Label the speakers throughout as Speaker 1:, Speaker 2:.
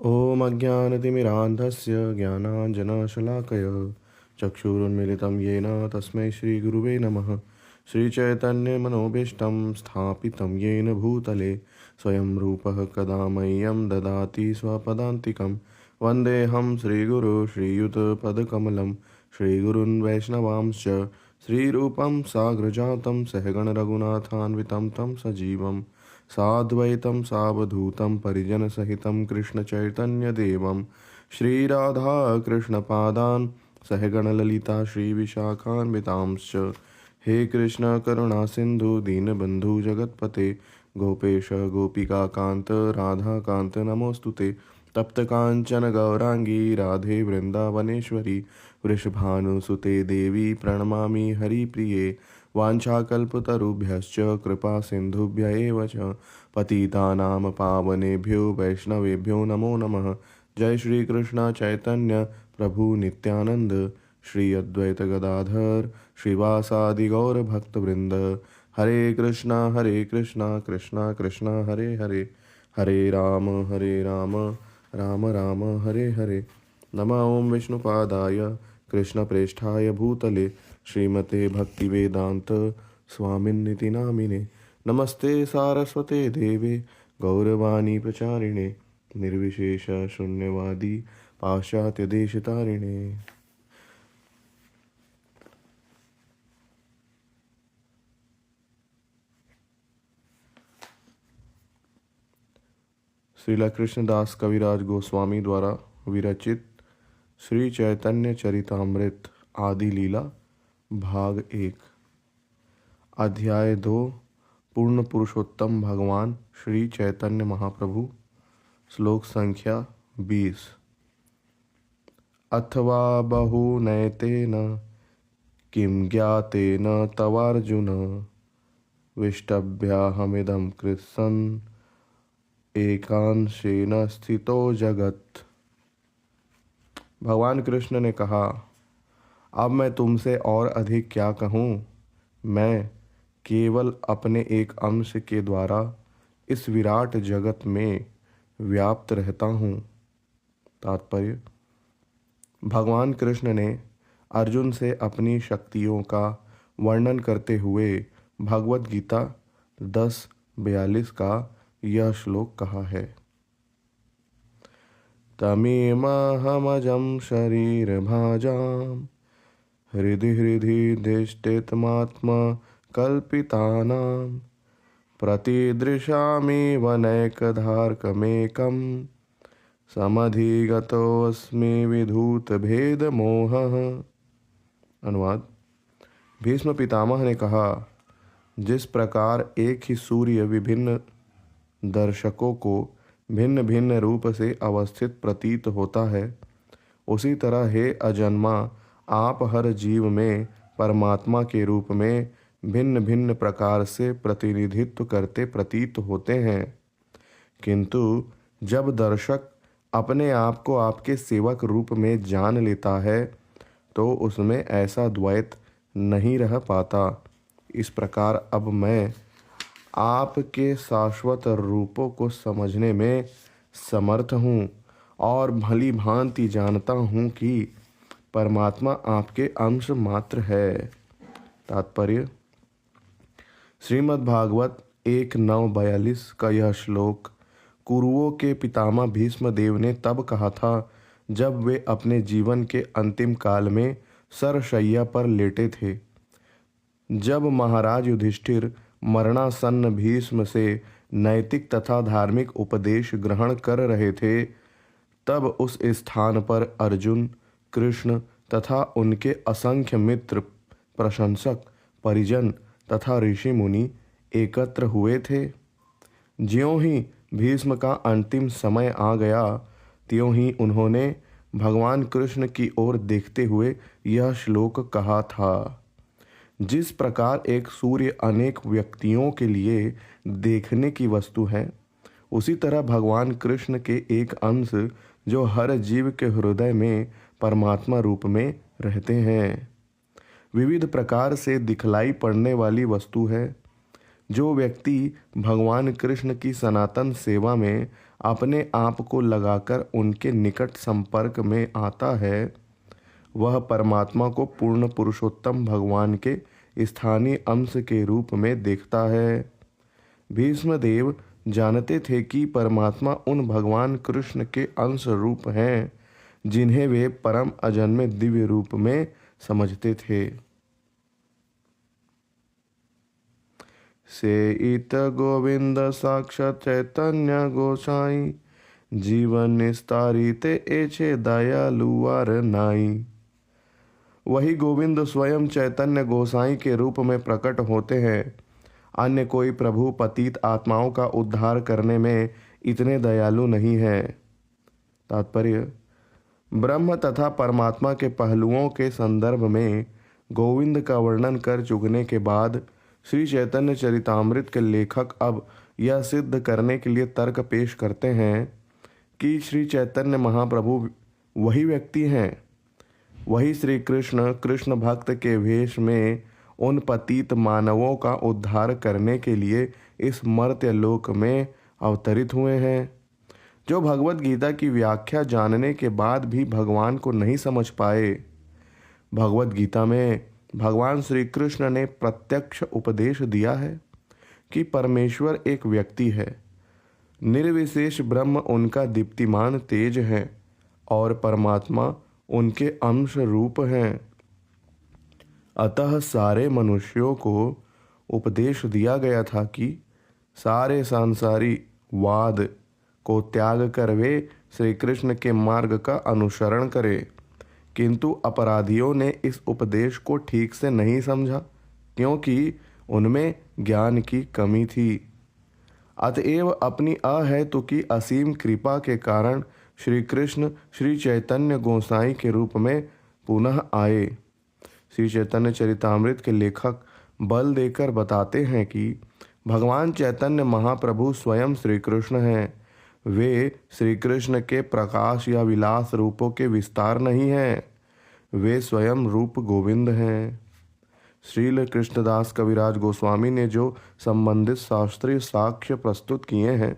Speaker 1: ॐ अज्ञानतिमिरान्धस्य ज्ञानाञ्जनशलाकय चक्षुरुन्मिलितं येन तस्मै श्रीगुरुवे नमः। श्रीचैतन्यमनोभीष्टं स्थापितं येन भूतले स्वयं रूपः कदा मह्यं ददाति स्वपदान्तिकं। वन्देऽहं श्रीगुरो श्रीयुतपदकमलं श्रीगुरून् वैष्णवांश्च श्रीरूपं साग्रजातं सहगणरघुनाथान्वितं तं सजीवं साद्वैतं सावधूतं परिजनसहितं कृष्णचैतन्यदेवं श्रीराधाकृष्णपादान् सहगणललिता श्रीविशाखान्वितांश्च। हे कृष्ण करुणा सिन्धु दीनबन्धु जगत्पते गोपेश गोपिकान्त राधाकान्त नमोऽस्तुते। तप्तकाञ्चन गौराङ्गी राधे वृन्दावनेश्वरी वृषभानुसुते देवी प्रणमामि हरिप्रिये। वाञ्छाकल्पतरुभ्यश्च कृपा सिन्धुभ्य एव च पतितानां पावनेभ्यो वैष्णवेभ्यो नमो नमः। जय श्री कृष्ण चैतन्य प्रभु नित्यानंद श्री अद्वैत गदाधर श्रीवासादि गौर भक्तवृंद। हरे कृष्णा कृष्णा कृष्णा हरे हरे, हरे राम राम राम हरे हरे। नमः ओं विष्णुपादाय कृष्णप्रेष्ठाय भूतले श्रीमते भक्तिवेदांत स्वामिन्निति नामिने। नमस्ते सारस्वते देवे गौरवाणी प्रचारिणे निर्विशेष शून्यवादी पाश्चात्य देशतारिणे। श्रीला कृष्णदास कविराज गोस्वामी द्वारा विरचित श्री चैतन्य चरितामृत आदि लीला भाग 1 अध्याय 2 पूर्ण पुरुषोत्तम भगवान श्री चैतन्य महाप्रभु। श्लोक संख्या 20। अथवा बहुनैतेन किं ज्ञातेन तवार्जुन विष्टभ्याहमिदं कृत्सन् एकांशेन स्थितो जगत्। भगवान कृष्ण ने कहा, अब मैं तुमसे और अधिक क्या कहूँ। मैं केवल अपने एक अंश के द्वारा इस विराट जगत में व्याप्त रहता हूँ। तात्पर्य, भगवान कृष्ण ने अर्जुन से अपनी शक्तियों का वर्णन करते हुए भगवत गीता 10:42 का यह श्लोक कहा है। तमेमहमजं शरीरभाजां हृदि हृदि दिष्टितमात्मा कल्पितानां प्रतिदृशामिव नैकधार्कमेकं समधिगतोऽस्मि विधूतभेदमोहः। अनुवाद, भीष्म पितामह ने कहा, जिस प्रकार एक ही सूर्य विभिन्न दर्शकों को भिन्न भिन्न रूप से अवस्थित प्रतीत होता है, उसी तरह हे अजन्मा, आप हर जीव में परमात्मा के रूप में भिन्न भिन्न प्रकार से प्रतिनिधित्व करते प्रतीत होते हैं। किंतु जब दर्शक अपने आप को आपके सेवक रूप में जान लेता है तो उसमें ऐसा द्वैत नहीं रह पाता। इस प्रकार अब मैं आपके शाश्वत रूपों को समझने में समर्थ हूँ और भली भांति जानता हूँ कि परमात्मा आपके अंश मात्र है। तात्पर्य, श्रीमद् भागवत 1:9-42 का यह श्लोक कुरुओं के पितामह भीष्म देव ने तब कहा था जब वे अपने जीवन के अंतिम काल में सरशैया पर लेटे थे। जब महाराज युधिष्ठिर मरणासन्न भीष्म से नैतिक तथा धार्मिक उपदेश ग्रहण कर रहे थे, तब उस स्थान पर अर्जुन, कृष्ण तथा उनके असंख्य मित्र, प्रशंसक, परिजन तथा ऋषि मुनि एकत्र हुए थे। ज्यों ही भीष्म का अंतिम समय आ गया, त्यों ही उन्होंने भगवान कृष्ण की ओर देखते हुए यह श्लोक कहा था। जिस प्रकार एक सूर्य अनेक व्यक्तियों के लिए देखने की वस्तु है, उसी तरह भगवान कृष्ण के एक अंश जो हर जीव के हृदय में परमात्मा रूप में रहते हैं, विविध प्रकार से दिखलाई पड़ने वाली वस्तु है। जो व्यक्ति भगवान कृष्ण की सनातन सेवा में अपने आप को लगाकर उनके निकट संपर्क में आता है, वह परमात्मा को पूर्ण पुरुषोत्तम भगवान के स्थानीय अंश के रूप में देखता है। भीष्मदेव जानते थे कि परमात्मा उन भगवान कृष्ण के अंश रूप हैं जिन्हें वे परम अजन्मे दिव्य रूप में समझते थे। से इत गोविंद साक्षात चैतन्य गोसाई, जीवन निस्तारिते एछे दयालुआर नाई। वही गोविंद स्वयं चैतन्य गोसाई के रूप में प्रकट होते हैं। अन्य कोई प्रभु पतित आत्माओं का उद्धार करने में इतने दयालु नहीं है। तात्पर्य: ब्रह्म तथा परमात्मा के पहलुओं के संदर्भ में गोविंद का वर्णन कर चुकने के बाद श्री चैतन्य चरितामृत के लेखक अब यह सिद्ध करने के लिए तर्क पेश करते हैं कि श्री चैतन्य महाप्रभु वही व्यक्ति हैं, वही श्री कृष्ण कृष्ण भक्त के वेश में उन पतित मानवों का उद्धार करने के लिए इस मर्त्य लोक में अवतरित हुए हैं, जो भगवत गीता की व्याख्या जानने के बाद भी भगवान को नहीं समझ पाए। भगवत गीता में भगवान श्री कृष्ण ने प्रत्यक्ष उपदेश दिया है कि परमेश्वर एक व्यक्ति है, निर्विशेष ब्रह्म उनका दीप्तिमान तेज है और परमात्मा उनके अंश रूप हैं। अतः सारे मनुष्यों को उपदेश दिया गया था कि सारे सांसारी वाद को त्याग कर वे श्री कृष्ण के मार्ग का अनुसरण करें, किंतु अपराधियों ने इस उपदेश को ठीक से नहीं समझा क्योंकि उनमें ज्ञान की कमी थी। अतएव अपनी अहेतुकी असीम कृपा के कारण श्री कृष्ण श्री चैतन्य गोसाई के रूप में पुनः आए। श्री चैतन्य चरितामृत के लेखक बल देकर बताते हैं कि भगवान चैतन्य महाप्रभु स्वयं श्री कृष्ण हैं। वे श्री कृष्ण के प्रकाश या विलास रूपों के विस्तार नहीं हैं, वे स्वयं रूप गोविंद हैं। श्रील कृष्णदास कविराज गोस्वामी ने जो संबंधित शास्त्रीय साक्ष्य प्रस्तुत किए हैं,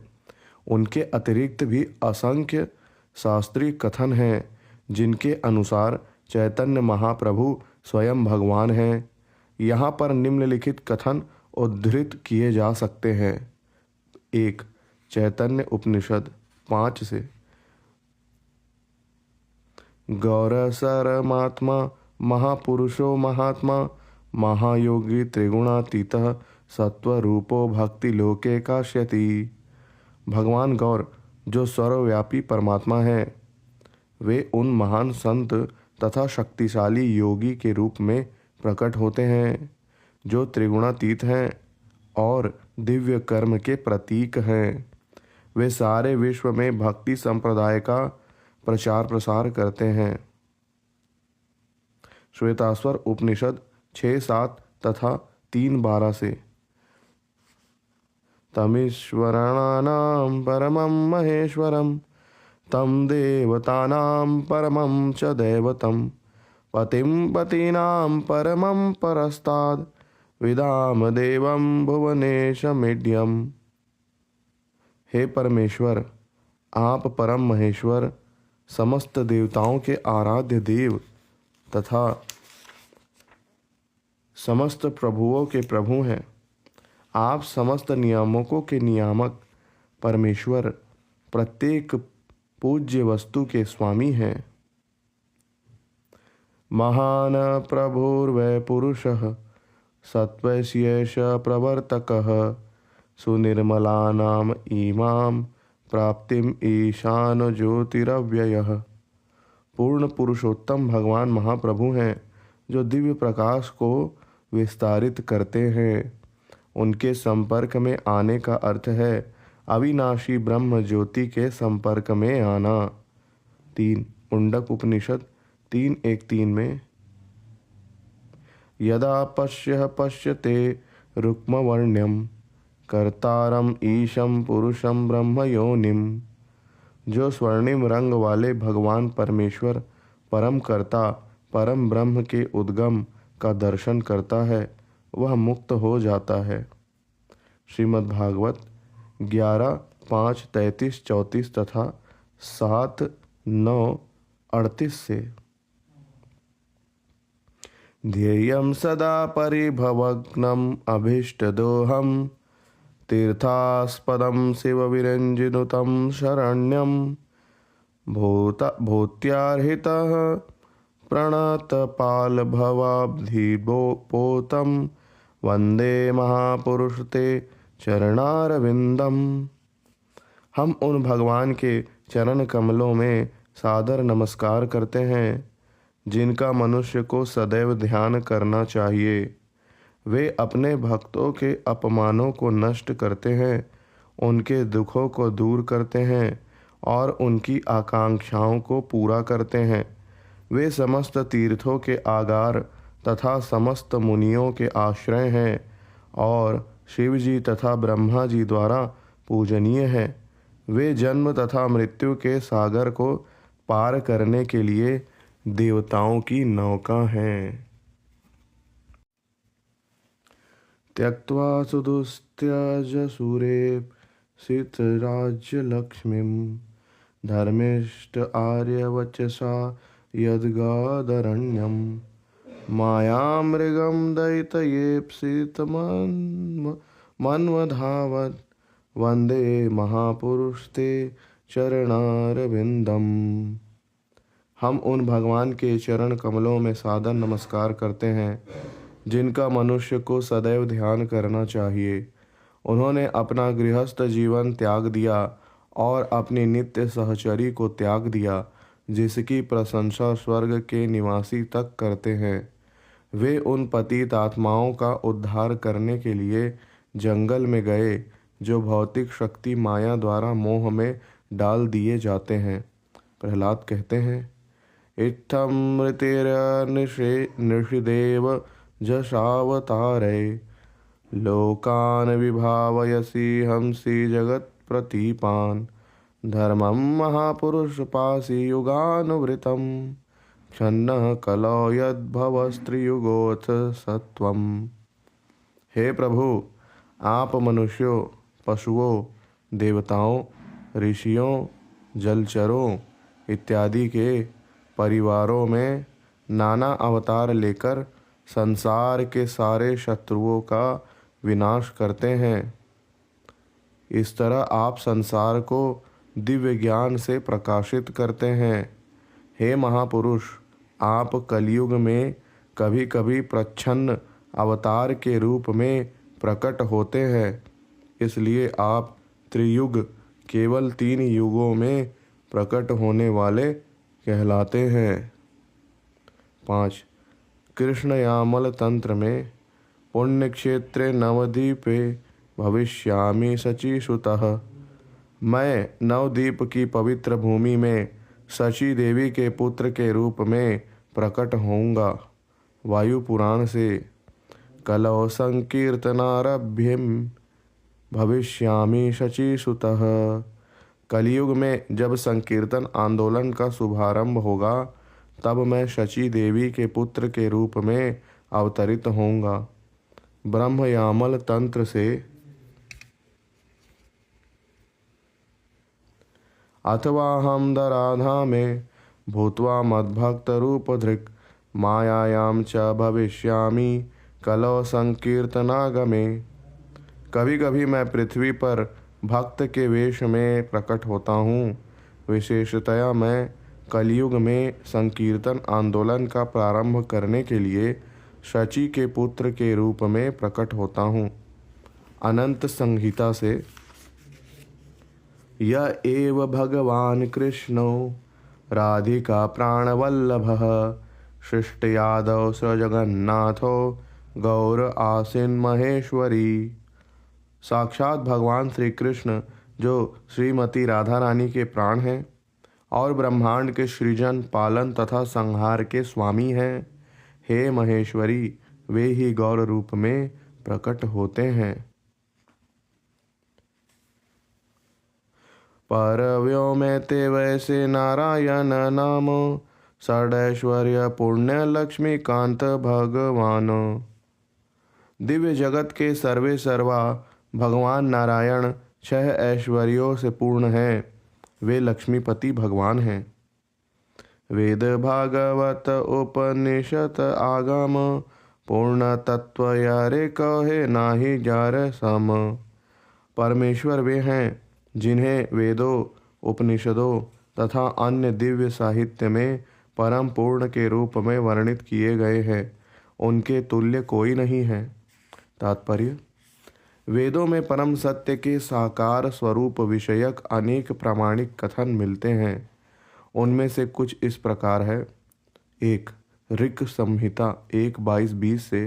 Speaker 1: उनके अतिरिक्त भी असंख्य शास्त्रीय कथन हैं जिनके अनुसार चैतन्य महाप्रभु स्वयं भगवान हैं। यहाँ पर निम्नलिखित कथन उद्धृत किए जा सकते हैं। 1. चैतन्य उपनिषद 5 से। गौरसरमात्मा महापुरुषो महात्मा महायोगी त्रिगुणातीतः सत्वरूपो भक्ति लोके काश्यति। भगवान गौर जो सर्वव्यापी परमात्मा है, वे उन महान संत तथा शक्तिशाली योगी के रूप में प्रकट होते हैं जो त्रिगुणातीत हैं और दिव्य कर्म के प्रतीक हैं। वे सारे विश्व में भक्ति संप्रदाय का प्रचार प्रसार करते हैं। श्वेताश्वर उपनिषद 6-7 तथा 3-12 से। तमीश्वराणां परमं महेश्वरं तं देवतानां परमं च दैवतं पतिं पतीनां परमं परस्ताद् विदाम देवं भुवनेशमीड्यम्। हे परमेश्वर, आप परम महेश्वर, समस्त देवताओं के आराध्य देव तथा समस्त प्रभुओं के प्रभु हैं। आप समस्त नियामकों के नियामक परमेश्वर, प्रत्येक पूज्य वस्तु के स्वामी हैं। महान प्रभुर्वै पुरुषः सत्वस्येष प्रवर्तकः सुनिर्मलानाम इमां प्राप्तिम ईशान ज्योतिरव्ययः। पूर्ण पुरुषोत्तम भगवान महाप्रभु हैं जो दिव्य प्रकाश को विस्तारित करते हैं। उनके संपर्क में आने का अर्थ है अविनाशी ब्रह्म ज्योति के संपर्क में आना। 3. मुंडक उपनिषद 3:1-3 में। यदा पश्यते रुक्मवर्ण्यं कर्तारम ईशं पुरुषं ब्रह्म योनिम। जो स्वर्णिम रंग वाले भगवान परमेश्वर परम कर्ता परम ब्रह्म के उद्गम का दर्शन करता है, वह मुक्त हो जाता है। श्रीमद् भागवत 11 5, 33, 34 तथा 7, 9, 38 से। ध्येयं सदा परिभवग्नम् अभीष्टदोहं तीर्थास्पदं शिवविरञ्जिनुतं शरण्यं भूत्यार्हितः प्रणतपालभवाब्धिपोतं वन्दे महापुरुष ते चरणारविंदम। हम उन भगवान के चरण कमलों में सादर नमस्कार करते हैं जिनका मनुष्य को सदैव ध्यान करना चाहिए। वे अपने भक्तों के अपमानों को नष्ट करते हैं, उनके दुखों को दूर करते हैं और उनकी आकांक्षाओं को पूरा करते हैं। वे समस्त तीर्थों के आगार तथा समस्त मुनियों के आश्रय हैं और शिव जी तथा ब्रह्मा जी द्वारा पूजनीय हैं। वे जन्म तथा मृत्यु के सागर को पार करने के लिए देवताओं की नौका हैं। त्यक्त्वा सुदुस्त्यज सूरेप सितराज्य लक्ष्मीं धर्मिष्ठ आर्यवचसा यद्गादरण्यं मायामृगं दयितयेप्सितमन्वधावत् वन्दे महापुरुष ते चरणारविंदम। हम उन भगवान के चरण कमलों में सादर नमस्कार करते हैं जिनका मनुष्य को सदैव ध्यान करना चाहिए। उन्होंने अपना गृहस्थ जीवन त्याग दिया और अपनी नित्य सहचरी को त्याग दिया, जिसकी प्रशंसा स्वर्ग के निवासी तक करते हैं। वे उन पतित आत्माओं का उद्धार करने के लिए जंगल में गए जो भौतिक शक्ति माया द्वारा मोह में डाल दिए जाते हैं। प्रहलाद कहते हैं, इत्थं मृतिर्निषिदेव जशावतारे लोकान विभावयसि हंसि जगत प्रतीपान धर्मं महापुरुष पासी युगानुवृतं क्षण्णः कलौ यद्भवस्त्रियुगोऽथ सत्वम्। हे प्रभु, आप मनुष्यों, पशुओं, देवताओं, ऋषियों, जलचरों इत्यादि के परिवारों में नाना अवतार लेकर संसार के सारे शत्रुओं का विनाश करते हैं। इस तरह आप संसार को दिव्य ज्ञान से प्रकाशित करते हैं। हे महापुरुष, आप कलयुग में कभी कभी प्रच्छन्न अवतार के रूप में प्रकट होते हैं, इसलिए आप त्रियुग केवल 3 युगों में प्रकट होने वाले कहलाते हैं। 5. कृष्णयामल तंत्र में पुण्य क्षेत्रे नवद्वीपे भविष्यामि शचीसुतः। मैं नवद्वीप की पवित्र भूमि में शची देवी के पुत्र के रूप में प्रकट होऊंगा। वायु पुराण से कलौ संकीर्तनारभ्यं भविष्यामि शचीसुतः। कलयुग में जब संकीर्तन आंदोलन का शुभारंभ होगा, तब मैं शची देवी के पुत्र के रूप में अवतरित होऊंगा। ब्रह्मयामल तंत्र से अथवा हम दराधा में भूत्वा मद्भक्त रूपधृक् मायायां च भविष्यामि कलौ संकीर्तनागमे। कभी कभी मैं पृथ्वी पर भक्त के वेश में प्रकट होता हूँ। विशेषतया मैं कलयुग में संकीर्तन आंदोलन का प्रारंभ करने के लिए शची के पुत्र के रूप में प्रकट होता हूँ। अनंत संहिता से य एव भगवान कृष्णो राधिका प्राणवल्लभः शिष्टयादव स जगन्नाथो गौर आसीन महेश्वरी। साक्षात भगवान श्री कृष्ण जो श्रीमती राधा रानी के प्राण हैं और ब्रह्मांड के सृजन, पालन तथा संहार के स्वामी हैं, हे महेश्वरी, वे ही गौर रूप में प्रकट होते हैं। परव्योमे ते वैसे नारायण नाम षडैश्वर्य पुण्य लक्ष्मीकांत भगवान। दिव्य जगत के सर्वे सर्वा भगवान नारायण छह ऐश्वर्यों से पूर्ण हैं, वे लक्ष्मीपति भगवान हैं। वेद भागवत उपनिषद आगम, पूर्ण तत्व यारे कहे नाही जार सम। परमेश्वर वे हैं जिन्हें वेदों, उपनिषदों तथा अन्य दिव्य साहित्य में परम पूर्ण के रूप में वर्णित किए गए हैं, उनके तुल्य कोई नहीं है। तात्पर्य: वेदों में परम सत्य के साकार स्वरूप विषयक अनेक प्रामाणिक कथन मिलते हैं। उनमें से कुछ इस प्रकार है। 1. ऋक् संहिता 1:22-20 से,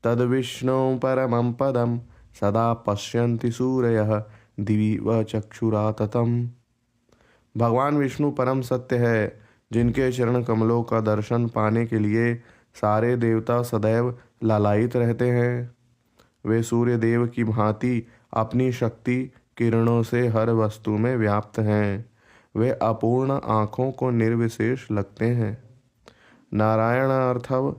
Speaker 1: तद्विष्णु परमं पदम सदा पश्यन्ति सूरयः दिवि व चक्षुराततम्। भगवान विष्णु परम सत्य है, जिनके चरण कमलों का दर्शन पाने के लिए सारे देवता सदैव लालायित रहते हैं। वे सूर्य देव की भांति अपनी शक्ति किरणों से हर वस्तु में व्याप्त हैं। वे अपूर्ण आँखों को निर्विशेष लगते हैं। नारायण अर्थव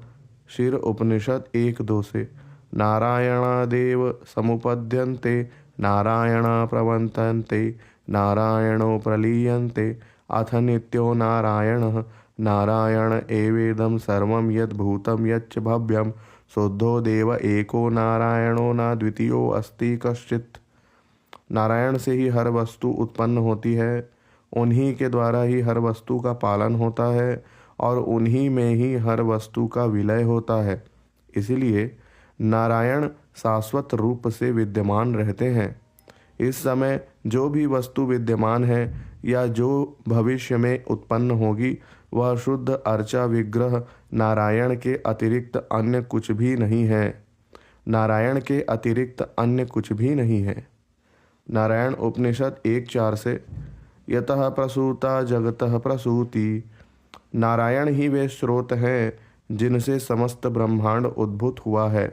Speaker 1: शिर उपनिषद 1:2 से, नारायणादेव समुपद्यन्ते नारायण प्रवन्तन्ते नारायणो प्रलीयन्ते अथ नित्यो नारायणः नारायण एवेदं सर्वं यद् भूतं यच्च भव्यं शुद्धो देव एको नारायणो न द्वितीयो अस्ति कश्चित्। नारायण से ही हर वस्तु उत्पन्न होती है, उन्हीं के द्वारा ही हर वस्तु का पालन होता है और उन्हीं में ही हर वस्तु का विलय होता है। इसलिए नारायण शाश्वत रूप से विद्यमान रहते हैं। इस समय जो भी वस्तु विद्यमान है या जो भविष्य में उत्पन्न होगी, वह शुद्ध अर्चा विग्रह नारायण के अतिरिक्त अन्य कुछ भी नहीं है। नारायण के अतिरिक्त अन्य कुछ भी नहीं है। नारायण उपनिषद 1:4 से, यतः प्रसूता जगतः प्रसूति। नारायण ही वे स्रोत हैं जिनसे समस्त ब्रह्मांड उद्भूत हुआ है।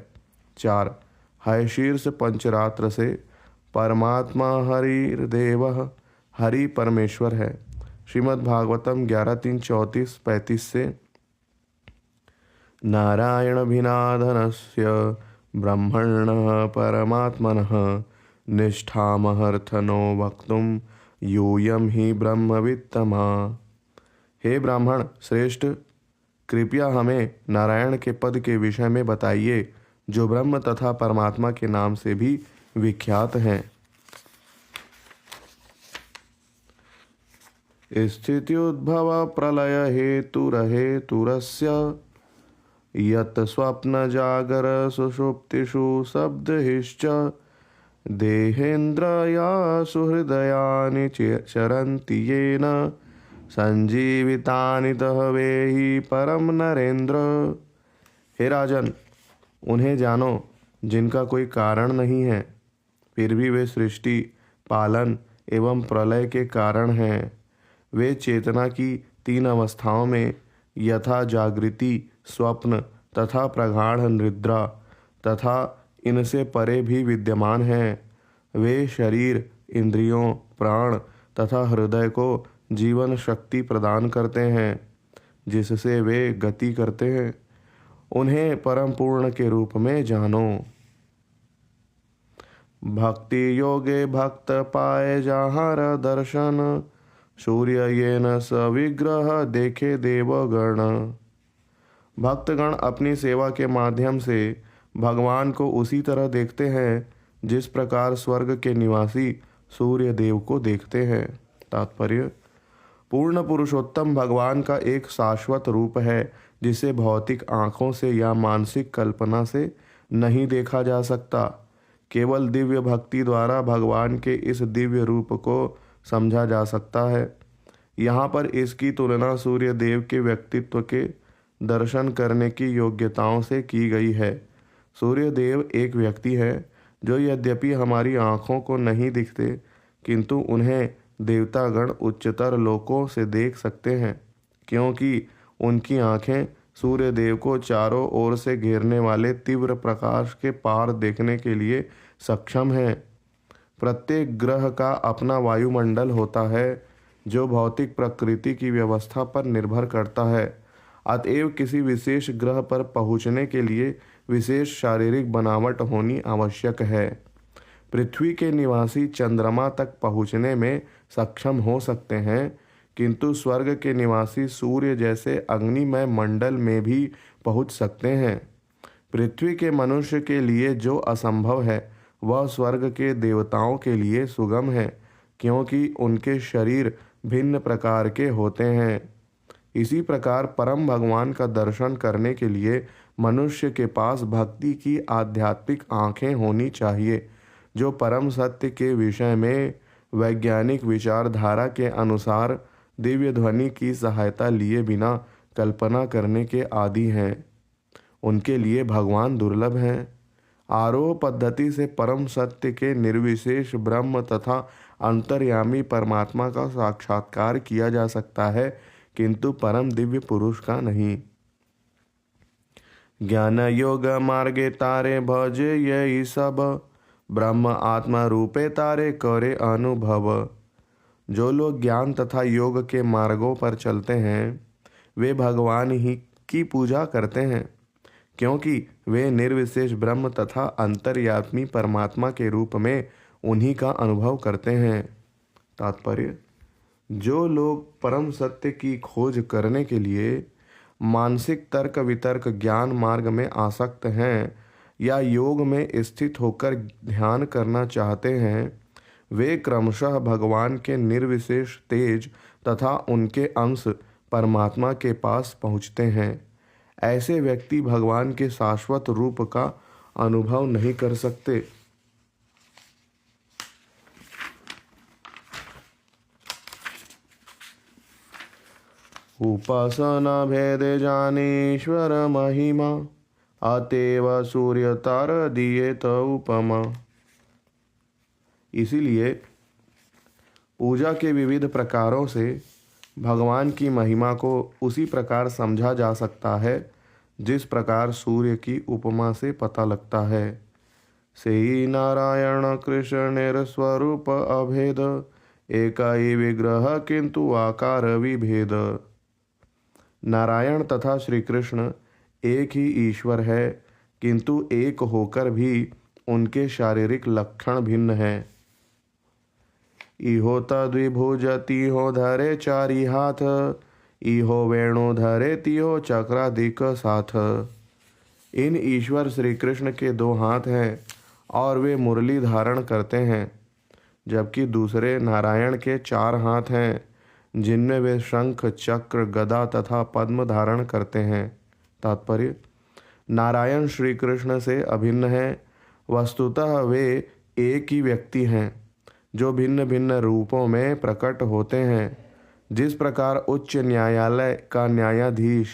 Speaker 1: 4. हयशीर्ष पंचरात्र से, परमात्मा हरिर्देवः, हरि परमेश्वर है। श्रीमद् भागवतम 11:3-34-35 से, नारायण भिनाधनस्य ब्रह्मणः परमात्मनः निष्ठामहर्थनो वक्तुम यूयम ही ब्रह्मवित्तमा। हे ब्राह्मण श्रेष्ठ, कृपया हमें नारायण के पद के विषय में बताइए, जो ब्रह्म तथा परमात्मा के नाम से भी विख्यात हैं। स्थित्युद्भव प्रलय हेतुरहेतुरस्य यत् स्वप्न जागर सुषुप्तिषु शब्दैश्च देहेन्द्रिया सुहृदयानि चरन्ति येन संजीवितानि तहवेहि परम नरेंद्र। हे राजन, उन्हें जानो जिनका कोई कारण नहीं है, फिर भी वे सृष्टि, पालन एवं प्रलय के कारण हैं। वे चेतना की 3 अवस्थाओं में यथा जागृति, स्वप्न तथा प्रगाढ़ निद्रा तथा इनसे परे भी विद्यमान हैं। वे शरीर, इंद्रियों, प्राण तथा हृदय को जीवन शक्ति प्रदान करते हैं, जिससे वे गति करते हैं। उन्हें परम पूर्ण के रूप में जानो। भक्ति योगे भक्त पाए जहार दर्शन, सूर्य येन सविग्रह देखे देवगण। भक्तगण अपनी सेवा के माध्यम से भगवान को उसी तरह देखते हैं जिस प्रकार स्वर्ग के निवासी सूर्य देव को देखते हैं। तात्पर्य: पूर्ण पुरुषोत्तम भगवान का एक शाश्वत रूप है, जिसे भौतिक आँखों से या मानसिक कल्पना से नहीं देखा जा सकता। केवल दिव्य भक्ति द्वारा भगवान के इस दिव्य रूप को समझा जा सकता है। यहाँ पर इसकी तुलना सूर्य देव के व्यक्तित्व के दर्शन करने की योग्यताओं से की गई है। सूर्य देव एक व्यक्ति है जो यद्यपि हमारी आँखों को नहीं दिखते, किंतु उन्हें देवतागण उच्चतर लोकों से देख सकते हैं, क्योंकि उनकी आँखें सूर्य देव को चारों ओर से घेरने वाले तीव्र प्रकाश के पार देखने के लिए सक्षम हैं। प्रत्येक ग्रह का अपना वायुमंडल होता है, जो भौतिक प्रकृति की व्यवस्था पर निर्भर करता है। अतएव किसी विशेष ग्रह पर पहुँचने के लिए विशेष शारीरिक बनावट होनी आवश्यक है। पृथ्वी के निवासी चंद्रमा तक पहुँचने में सक्षम हो सकते हैं, किंतु स्वर्ग के निवासी सूर्य जैसे अग्निमय मंडल में भी पहुँच सकते हैं। पृथ्वी के मनुष्य के लिए जो असंभव है वह स्वर्ग के देवताओं के लिए सुगम है, क्योंकि उनके शरीर भिन्न प्रकार के होते हैं। इसी प्रकार परम भगवान का दर्शन करने के लिए मनुष्य के पास भक्ति की आध्यात्मिक आंखें होनी चाहिए, जो परम सत्य के विषय में वैज्ञानिक विचारधारा के अनुसार दिव्य ध्वनि की सहायता लिए बिना कल्पना करने के आदी हैं। उनके लिए भगवान दुर्लभ हैं। आरोह पद्धति से परम सत्य के निर्विशेष ब्रह्म तथा अंतर्यामी परमात्मा का साक्षात्कार किया जा सकता है, किंतु परम दिव्य पुरुष का नहीं। ज्ञान योग मार्गे तारे भजे यही सब, ब्रह्म आत्मा रूपे तारे करे अनुभव। जो लोग ज्ञान तथा योग के मार्गों पर चलते हैं वे भगवान ही की पूजा करते हैं, क्योंकि वे निर्विशेष ब्रह्म तथा अंतर्यामी परमात्मा के रूप में उन्हीं का अनुभव करते हैं। तात्पर्य: जो लोग परम सत्य की खोज करने के लिए मानसिक तर्क वितर्क ज्ञान मार्ग में आसक्त हैं या योग में स्थित होकर ध्यान करना चाहते हैं, वे क्रमशः भगवान के निर्विशेष तेज तथा उनके अंश परमात्मा के पास पहुँचते हैं। ऐसे व्यक्ति भगवान के शाश्वत रूप का अनुभव नहीं कर सकते। उपासना भेदे जानीश्वर महिमा, अतएव सूर्य तार दिए तो उपमा। इसीलिए पूजा के विविध प्रकारों से भगवान की महिमा को उसी प्रकार समझा जा सकता है जिस प्रकार सूर्य की उपमा से पता लगता है। सेई नारायण कृष्णेर स्वरूप अभेद, एका ही विग्रह किंतु आकार विभेद। नारायण तथा श्री कृष्ण एक ही ईश्वर है, किंतु एक होकर भी उनके शारीरिक लक्षण भिन्न हैं। इहो तद्विभुज तिहो धरे चारि हाथ, इहो वेणु धरे तिहो चक्राधिक साथ। इन ईश्वर श्री कृष्ण के 2 हाथ हैं और वे मुरली धारण करते हैं, जबकि दूसरे नारायण के 4 हाथ हैं, जिनमें वे शंख चक्र गदा तथा पद्म धारण करते हैं। तात्पर्य: नारायण श्री कृष्ण से अभिन्न हैं। वस्तुतः वे एक ही व्यक्ति हैं जो भिन्न भिन्न रूपों में प्रकट होते हैं। जिस प्रकार उच्च न्यायालय का न्यायाधीश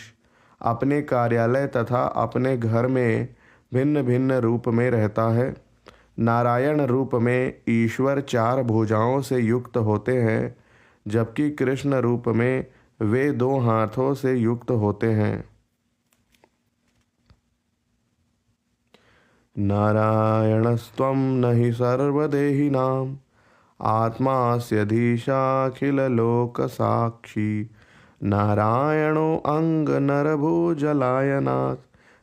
Speaker 1: अपने कार्यालय तथा अपने घर में भिन्न भिन्न रूप में रहता है, नारायण रूप में ईश्वर 4 भुजाओं से युक्त होते हैं, जबकि कृष्ण रूप में वे 2 हाथों से युक्त होते हैं। नारायणस्त्वं नहि सर्वदेहिनां, आत्मास्यधीशाखिल लोक साक्षी। नारायणो अंग नरभुजलायनात्,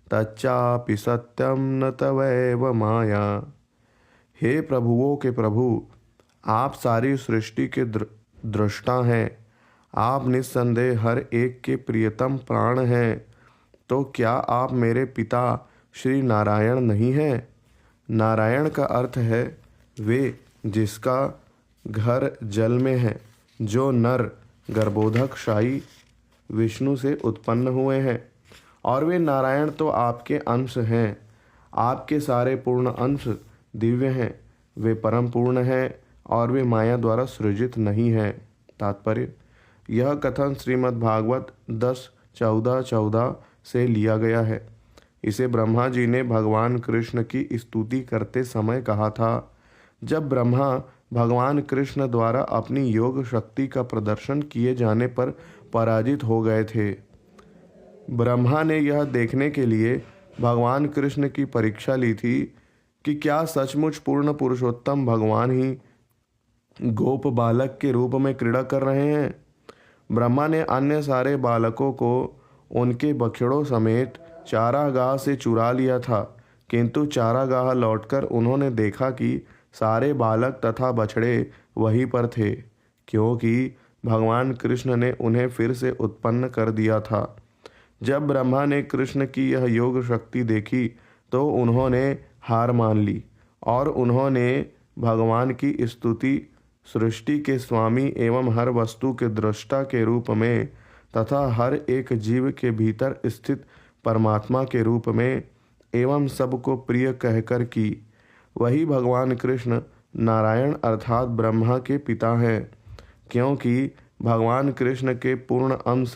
Speaker 1: तच्चापि सत्यम न तवैव माया। हे प्रभुओं के प्रभु, आप सारी सृष्टि के दृष्टा हैं। आप निस्संदेह हर एक के प्रियतम प्राण हैं। तो क्या आप मेरे पिता श्री नारायण नहीं हैं? नारायण का अर्थ है वे जिसका घर जल में है, जो नर गर्भोधक शाही विष्णु से उत्पन्न हुए हैं। और वे नारायण तो आपके अंश हैं। आपके सारे पूर्ण अंश दिव्य हैं। वे परम पूर्ण हैं और वे माया द्वारा सृजित नहीं हैं। तात्पर्य: यह कथन श्रीमद् भागवत 10:14-14 से लिया गया है। इसे ब्रह्मा जी ने भगवान कृष्ण की स्तुति करते समय कहा था, जब ब्रह्मा भगवान कृष्ण द्वारा अपनी योग शक्ति का प्रदर्शन किए जाने पर पराजित हो गए थे। ब्रह्मा ने यह देखने के लिए भगवान कृष्ण की परीक्षा ली थी कि क्या सचमुच पूर्ण पुरुषोत्तम भगवान ही गोप बालक के रूप में क्रीड़ा कर रहे हैं। ब्रह्मा ने अन्य सारे बालकों को उनके बछड़ों समेत चारागाह से चुरा लिया था, किंतु चारागाह लौटकर उन्होंने देखा कि सारे बालक तथा बछड़े वहीं पर थे, क्योंकि भगवान कृष्ण ने उन्हें फिर से उत्पन्न कर दिया था। जब ब्रह्मा ने कृष्ण की यह योग शक्ति देखी तो उन्होंने हार मान ली और उन्होंने भगवान की स्तुति सृष्टि के स्वामी एवं हर वस्तु के दृष्टा के रूप में तथा हर एक जीव के भीतर स्थित परमात्मा के रूप में एवं सबको प्रिय कहकर की। वही भगवान कृष्ण नारायण अर्थात ब्रह्मा के पिता हैं, क्योंकि भगवान कृष्ण के पूर्ण अंश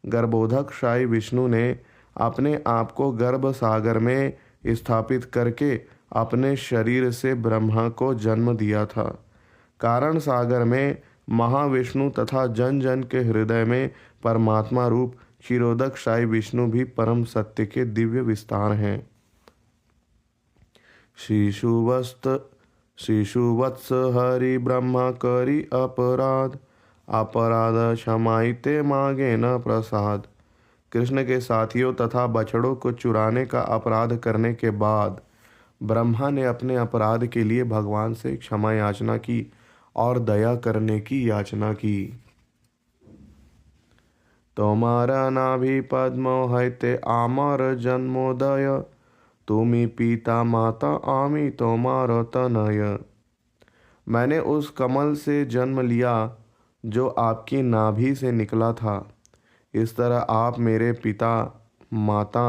Speaker 1: गर्भोधक शाही विष्णु ने अपने आप को गर्भ सागर में स्थापित करके अपने शरीर से ब्रह्मा को जन्म दिया था। कारण सागर में महाविष्णु तथा जन जन के हृदय में परमात्मा रूप क्षीरोदक शाही विष्णु भी परम सत्य के दिव्य विस्तार हैं। शिशुवत्स हरि ब्रह्मा करी अपराध, अपराध क्षमाइते मांगे न प्रसाद। कृष्ण के साथियों तथा बछड़ों को चुराने का अपराध करने के बाद ब्रह्मा ने अपने अपराध के लिए भगवान से क्षमा याचना की और दया करने की याचना की। तोमारा नाभि पद्मो हैते आमर जन्मोदय, तुमी पिता माता आमी तोमारो तनय। मैंने उस कमल से जन्म लिया जो आपकी नाभि से निकला था। इस तरह आप मेरे पिता माता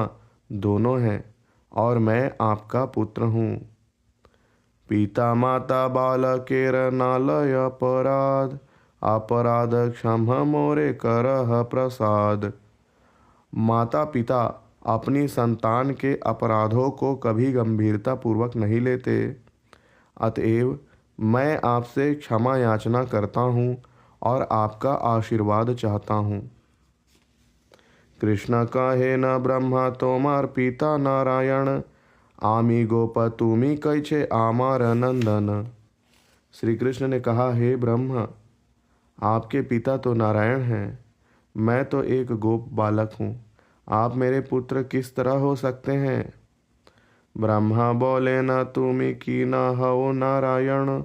Speaker 1: दोनों हैं और मैं आपका पुत्र हूँ। पिता माता बालकेर नालय अपराध, अपराध क्षम मोरे करह प्रसाद। माता पिता अपनी संतान के अपराधों को कभी गंभीरता पूर्वक नहीं लेते, अतएव मैं आपसे क्षमा याचना करता हूँ और आपका आशीर्वाद चाहता हूँ। कृष्ण कहे न ब्रह्मा तोमार पिता नारायण, आमी गोप तुमी कैछे आमार नंदन। श्री कृष्ण ने कहा, हे ब्रह्मा, आपके पिता तो नारायण हैं, मैं तो एक गोप बालक हूँ, आप मेरे पुत्र किस तरह हो सकते हैं। ब्रह्मा बोले न तुमी की न हो नारायण,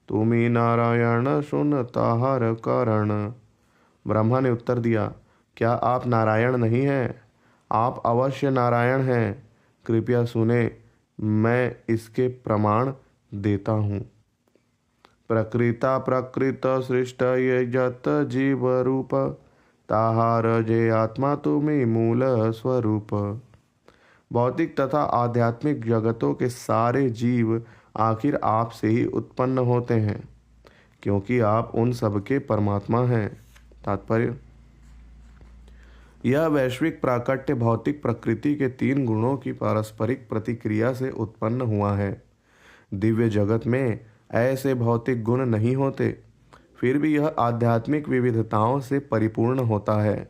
Speaker 1: तुमी नारायण सुन ताहर करण। ब्रह्मा ने उत्तर दिया, क्या आप नारायण नहीं हैं? आप अवश्य नारायण हैं, कृपया सुने, मैं इसके प्रमाण देता हूँ। प्रकृता प्रकृत सृष्ट ये जत जीव रूप, ताहार जे आत्मा तुम्हें मूल स्वरूप। भौतिक तथा आध्यात्मिक जगतों के सारे जीव आखिर आप से ही उत्पन्न होते हैं, क्योंकि आप उन सबके परमात्मा हैं। तात्पर्य, यह वैश्विक प्राकट्य भौतिक प्रकृति के तीन गुणों की पारस्परिक प्रतिक्रिया से उत्पन्न हुआ है। दिव्य जगत में ऐसे भौतिक गुण नहीं होते, फिर भी यह आध्यात्मिक विविधताओं से परिपूर्ण होता है।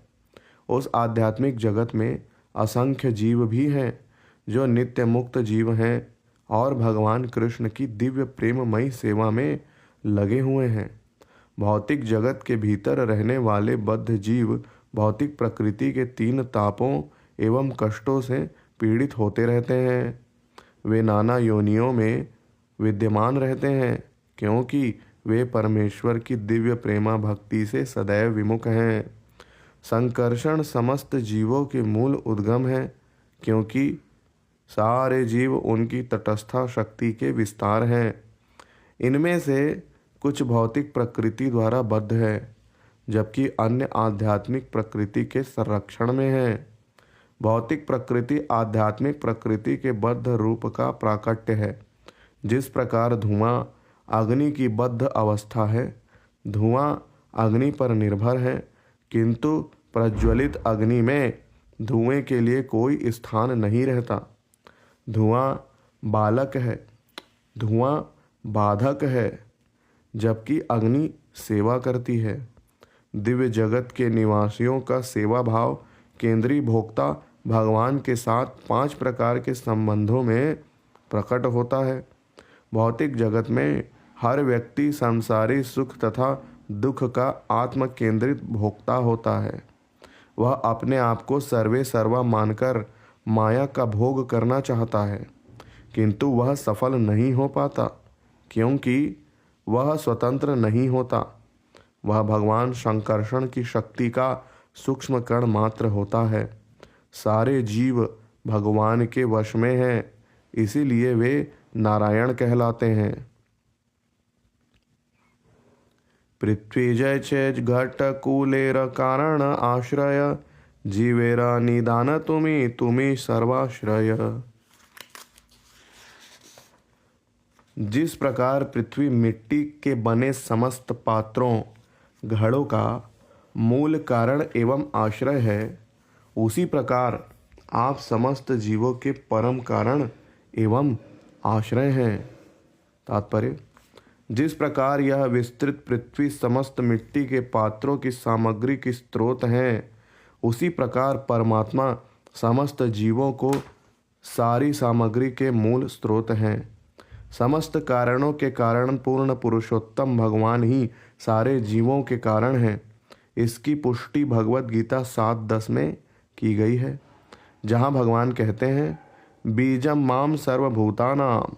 Speaker 1: उस आध्यात्मिक जगत में असंख्य जीव भी हैं जो नित्य मुक्त जीव हैं और भगवान कृष्ण की दिव्य प्रेममयी सेवा में लगे हुए हैं। भौतिक जगत के भीतर रहने वाले बद्ध जीव भौतिक प्रकृति के तीन तापों एवं कष्टों से पीड़ित होते रहते हैं। वे नाना योनियों में विद्यमान रहते हैं, क्योंकि वे परमेश्वर की दिव्य प्रेमा भक्ति से सदैव विमुख हैं। संकर्षण समस्त जीवों के मूल उद्गम है, क्योंकि सारे जीव उनकी तटस्था शक्ति के विस्तार हैं। इनमें से कुछ भौतिक प्रकृति द्वारा बद्ध है, जबकि अन्य आध्यात्मिक प्रकृति के संरक्षण में है। भौतिक प्रकृति आध्यात्मिक प्रकृति के बद्ध रूप का प्राकट्य है। जिस प्रकार धुआं अग्नि की बद्ध अवस्था है, धुआं अग्नि पर निर्भर है, किंतु प्रज्वलित अग्नि में धुएं के लिए कोई स्थान नहीं रहता। धुआं बालक है, धुआं बाधक है, जबकि अग्नि सेवा करती है। दिव्य जगत के निवासियों का सेवा भाव केंद्रीय भोक्ता भगवान के साथ 5 प्रकार के संबंधों में प्रकट होता है। भौतिक जगत में हर व्यक्ति संसारी सुख तथा दुख का आत्म केंद्रित भोक्ता होता है। वह अपने आप को सर्वे सर्वा मानकर माया का भोग करना चाहता है, किंतु वह सफल नहीं हो पाता, क्योंकि वह स्वतंत्र नहीं होता। वह भगवान संकर्षण की शक्ति का सूक्ष्म कण मात्र होता है। सारे जीव भगवान के वश में हैं, इसीलिए वे नारायण कहलाते हैं। पृथ्वी जय छे घट कुलेर कारण आश्रय, जीवेरा निदान तुम्ही सर्वाश्रय। जिस प्रकार पृथ्वी मिट्टी के बने समस्त पात्रों घड़ों का मूल कारण एवं आश्रय है, उसी प्रकार आप समस्त जीवों के परम कारण एवं आश्रय हैं। तात्पर्य: जिस प्रकार यह विस्तृत पृथ्वी समस्त मिट्टी के पात्रों की सामग्री की स्रोत है, उसी प्रकार परमात्मा समस्त जीवों को सारी सामग्री के मूल स्रोत हैं। समस्त कारणों के कारण पूर्ण पुरुषोत्तम भगवान ही सारे जीवों के कारण हैं। इसकी पुष्टि भगवत गीता 7:10 में की गई है, जहाँ भगवान कहते हैं, बीजम माम सर्वभूतानाम,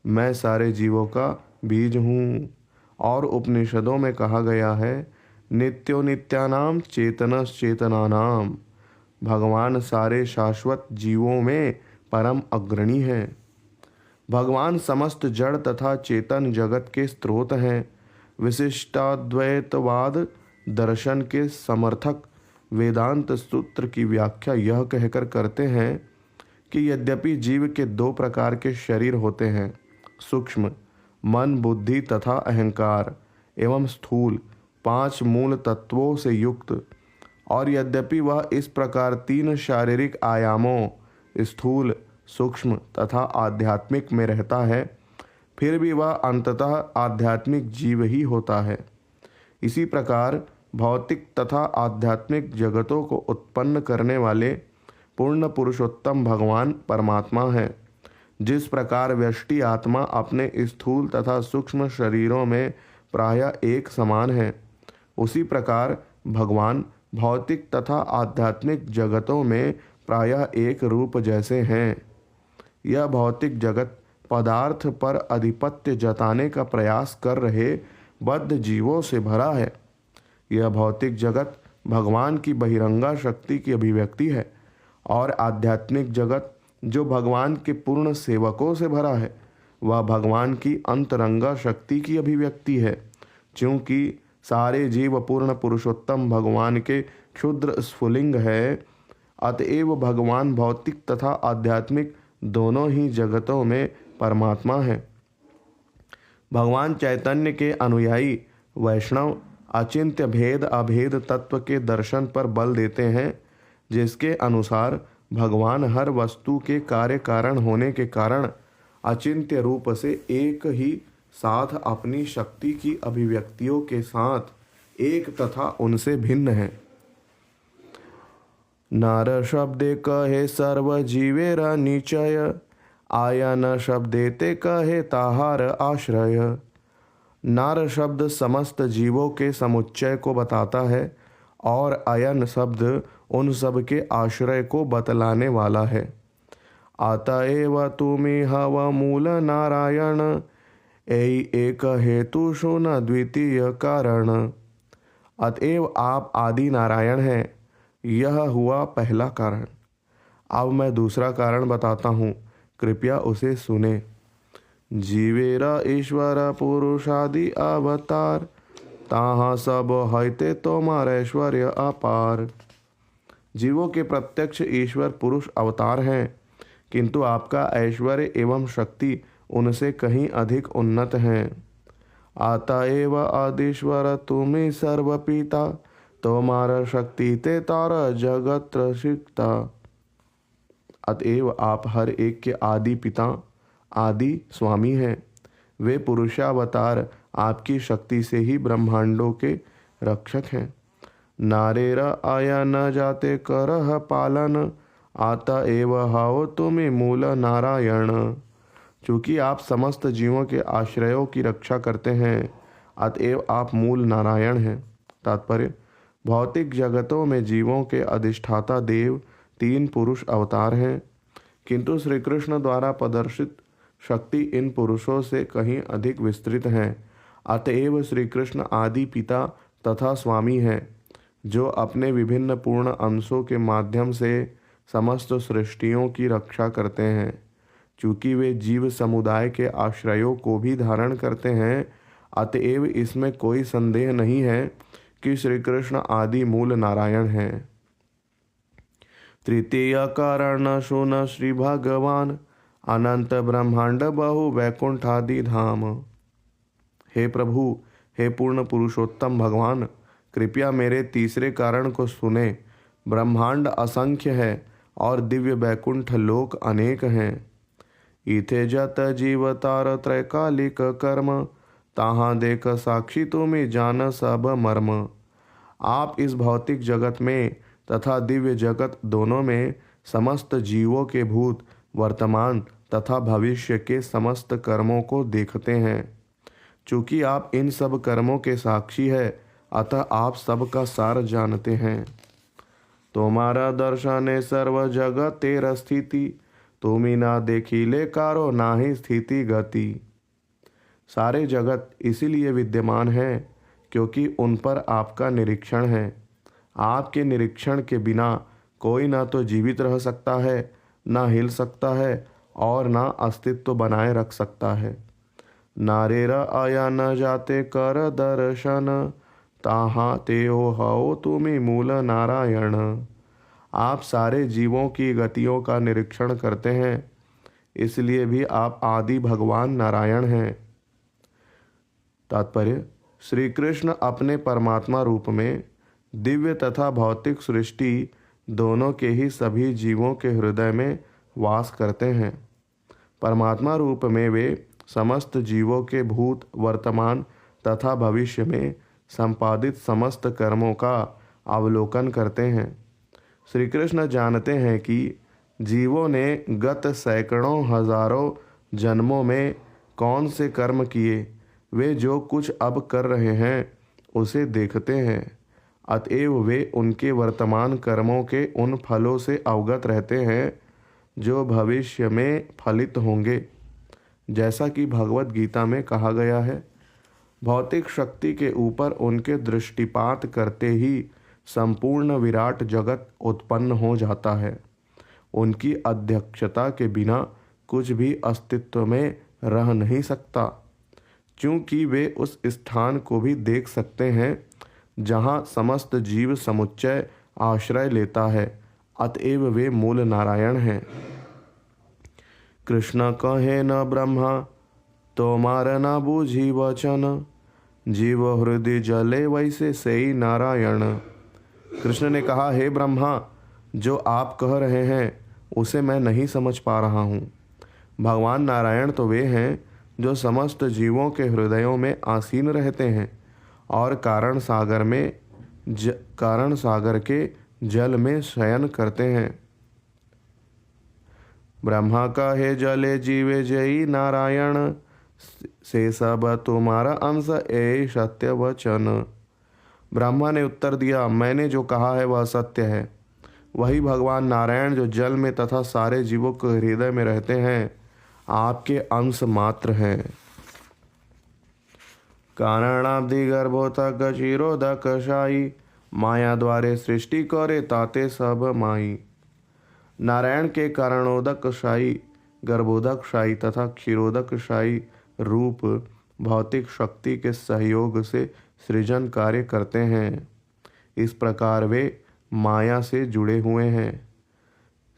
Speaker 1: मैं सारे जीवों का बीज हूँ। और उपनिषदों में कहा गया है, नित्यो नित्यानाम चेतनस चेतनानाम, भगवान सारे शाश्वत जीवों में परम अग्रणी है। भगवान समस्त जड़ तथा चेतन जगत के स्रोत हैं। विशिष्टाद्वैतवाद दर्शन के समर्थक वेदांत सूत्र की व्याख्या यह कहकर करते हैं कि यद्यपि जीव के 2 प्रकार के शरीर होते हैं, सूक्ष्म मन, बुद्धि तथा अहंकार, एवं स्थूल 5 मूल तत्वों से युक्त, और यद्यपि वह इस प्रकार 3 शारीरिक आयामों स्थूल, सूक्ष्म तथा आध्यात्मिक में रहता है, फिर भी वह अंततः आध्यात्मिक जीव ही होता है। इसी प्रकार भौतिक तथा आध्यात्मिक जगतों को उत्पन्न करने वाले पूर्ण पुरुषोत्तम भगवान परमात्मा है। जिस प्रकार व्यष्टि आत्मा अपने स्थूल तथा सूक्ष्म शरीरों में प्रायः एक समान है, उसी प्रकार भगवान भौतिक तथा आध्यात्मिक जगतों में प्रायः एक रूप जैसे हैं। यह भौतिक जगत पदार्थ पर आधिपत्य जताने का प्रयास कर रहे बद्ध जीवों से भरा है। यह भौतिक जगत भगवान की बहिरंगा शक्ति की अभिव्यक्ति है, और आध्यात्मिक जगत जो भगवान के पूर्ण सेवकों से भरा है, वह भगवान की अंतरंगा शक्ति की अभिव्यक्ति है। क्योंकि सारे जीव पूर्ण पुरुषोत्तम भगवान के क्षुद्र स्फुलिंग है, अतएव भगवान भौतिक तथा आध्यात्मिक दोनों ही जगतों में परमात्मा है। भगवान चैतन्य के अनुयायी वैष्णव अचिंत्य भेद अभेद तत्व के दर्शन पर बल देते हैं, जिसके अनुसार भगवान हर वस्तु के कार्य कारण होने के कारण अचिंत्य रूप से एक ही साथ अपनी शक्ति की अभिव्यक्तियों के साथ एक तथा उनसे भिन्न है। नार शब्दे कहे सर्व जीवेरा निचय, आया न शब्दे ते कहे ताहार आश्रय। नार शब्द समस्त जीवों के समुच्चय को बताता है, और अयन शब्द उन सब के आश्रय को बतलाने वाला है। अतएव तुमी हव मूल नारायण, ऐ एक हेतु सुन द्वितीय कारण। अतएव आप आदि नारायण हैं, यह हुआ पहला कारण। अब मैं दूसरा कारण बताता हूँ, कृपया उसे सुने। जीवेरा ईश्वर पुरुषादि अवतार, ताहा सब हैते तोमार ऐश्वर्य अपार। जीवों के प्रत्यक्ष ईश्वर पुरुष अवतार हैं, किंतु आपका ऐश्वर्य एवं शक्ति उनसे कहीं अधिक उन्नत हैं। अतएव आदिश्वर तुम्हें सर्वपिता, तोमार शक्ति ते तारा जगत रसिकता। अतएव आप हर एक के आदि पिता, आदि स्वामी हैं। वे पुरुषावतार आपकी शक्ति से ही ब्रह्मांडों के रक्षक हैं। नारेरा आया न जाते करह पालन, आता एव हाओ तुम्हें मूल नारायण। चूँकि आप समस्त जीवों के आश्रयों की रक्षा करते हैं, अतएव आप मूल नारायण हैं। तात्पर्य: भौतिक जगतों में जीवों के अधिष्ठाता देव 3 पुरुष अवतार हैं, किंतु श्री कृष्ण द्वारा प्रदर्शित शक्ति इन पुरुषों से कहीं अधिक विस्तृत हैं। अतएव श्री कृष्ण आदि पिता तथा स्वामी हैं, जो अपने विभिन्न पूर्ण अंशों के माध्यम से समस्त सृष्टियों की रक्षा करते हैं। चूँकि वे जीव समुदाय के आश्रयों को भी धारण करते हैं, अतएव इसमें कोई संदेह नहीं है कि श्री कृष्ण आदि मूल नारायण हैं। तृतीय कारण सुन श्री भगवान अनंत ब्रह्मांड बहु वैकुंठादि धाम। हे प्रभु, हे पूर्ण पुरुषोत्तम भगवान, कृपया मेरे तीसरे कारण को सुने। ब्रह्मांड असंख्य है और दिव्य वैकुंठ लोक अनेक हैं। इथे जत जीव तार त्रैकालिक कर्म, ताहाँ देख साक्षी तुम्हें जान सब मर्म। आप इस भौतिक जगत में तथा दिव्य जगत दोनों में समस्त जीवों के भूत, वर्तमान तथा भविष्य के समस्त कर्मों को देखते हैं। चूँकि आप इन सब कर्मों के साक्षी है, अतः आप सबका सार जानते हैं। तुम्हारा दर्शन सर्व जगत तेरा स्थिति, तुम्ही ना देखिले कारो नाही स्थिति गति। सारे जगत इसीलिए विद्यमान है क्योंकि उन पर आपका निरीक्षण है। आपके निरीक्षण के बिना कोई ना तो जीवित रह सकता है, ना हिल सकता है और ना अस्तित्व बनाए रख सकता है। नारेरा आया न जाते कर दर्शन, ताहा ते हो तुम्हें मूल नारायण। आप सारे जीवों की गतियों का निरीक्षण करते हैं, इसलिए भी आप आदि भगवान नारायण हैं। तात्पर्य: श्री कृष्ण अपने परमात्मा रूप में दिव्य तथा भौतिक सृष्टि दोनों के ही सभी जीवों के हृदय में वास करते हैं। परमात्मा रूप में वे समस्त जीवों के भूत, वर्तमान तथा भविष्य में संपादित समस्त कर्मों का अवलोकन करते हैं। श्री कृष्ण जानते हैं कि जीवों ने गत सैकड़ों हजारों जन्मों में कौन से कर्म किए, वे जो कुछ अब कर रहे हैं उसे देखते हैं। अतएव वे उनके वर्तमान कर्मों के उन फलों से अवगत रहते हैं जो भविष्य में फलित होंगे। जैसा कि भगवत गीता में कहा गया है, भौतिक शक्ति के ऊपर उनके दृष्टिपात करते ही संपूर्ण विराट जगत उत्पन्न हो जाता है। उनकी अध्यक्षता के बिना कुछ भी अस्तित्व में रह नहीं सकता, क्योंकि वे उस स्थान को भी देख सकते हैं जहाँ समस्त जीव समुच्चय आश्रय लेता है। अतएव वे मूल नारायण हैं। कृष्ण कहे न ब्रह्मा तोमार न बूझी वचन, जीव हृदय जले वैसे सेई नारायण। कृष्ण ने कहा, हे ब्रह्मा, जो आप कह रहे हैं उसे मैं नहीं समझ पा रहा हूँ। भगवान नारायण तो वे हैं जो समस्त जीवों के हृदयों में आसीन रहते हैं और कारण सागर के जल में शयन करते हैं। ब्रह्मा कहे जले जीवे जई नारायण, से सब तुम्हारा अंश ए सत्य वचन। ब्रह्मा ने उत्तर दिया, मैंने जो कहा है वह सत्य है। वही भगवान नारायण जो जल में तथा सारे जीवों के हृदय में रहते हैं, आपके अंश मात्र हैं। कारणाब्धि गर्भोतक क्षीरोदक शाही, माया द्वारे सृष्टि करे ताते सब माई। नारायण के कारणोदक शाही, गर्भोदक शाही तथा क्षीरोदक शाही रूप भौतिक शक्ति के सहयोग से सृजन कार्य करते हैं। इस प्रकार वे माया से जुड़े हुए हैं।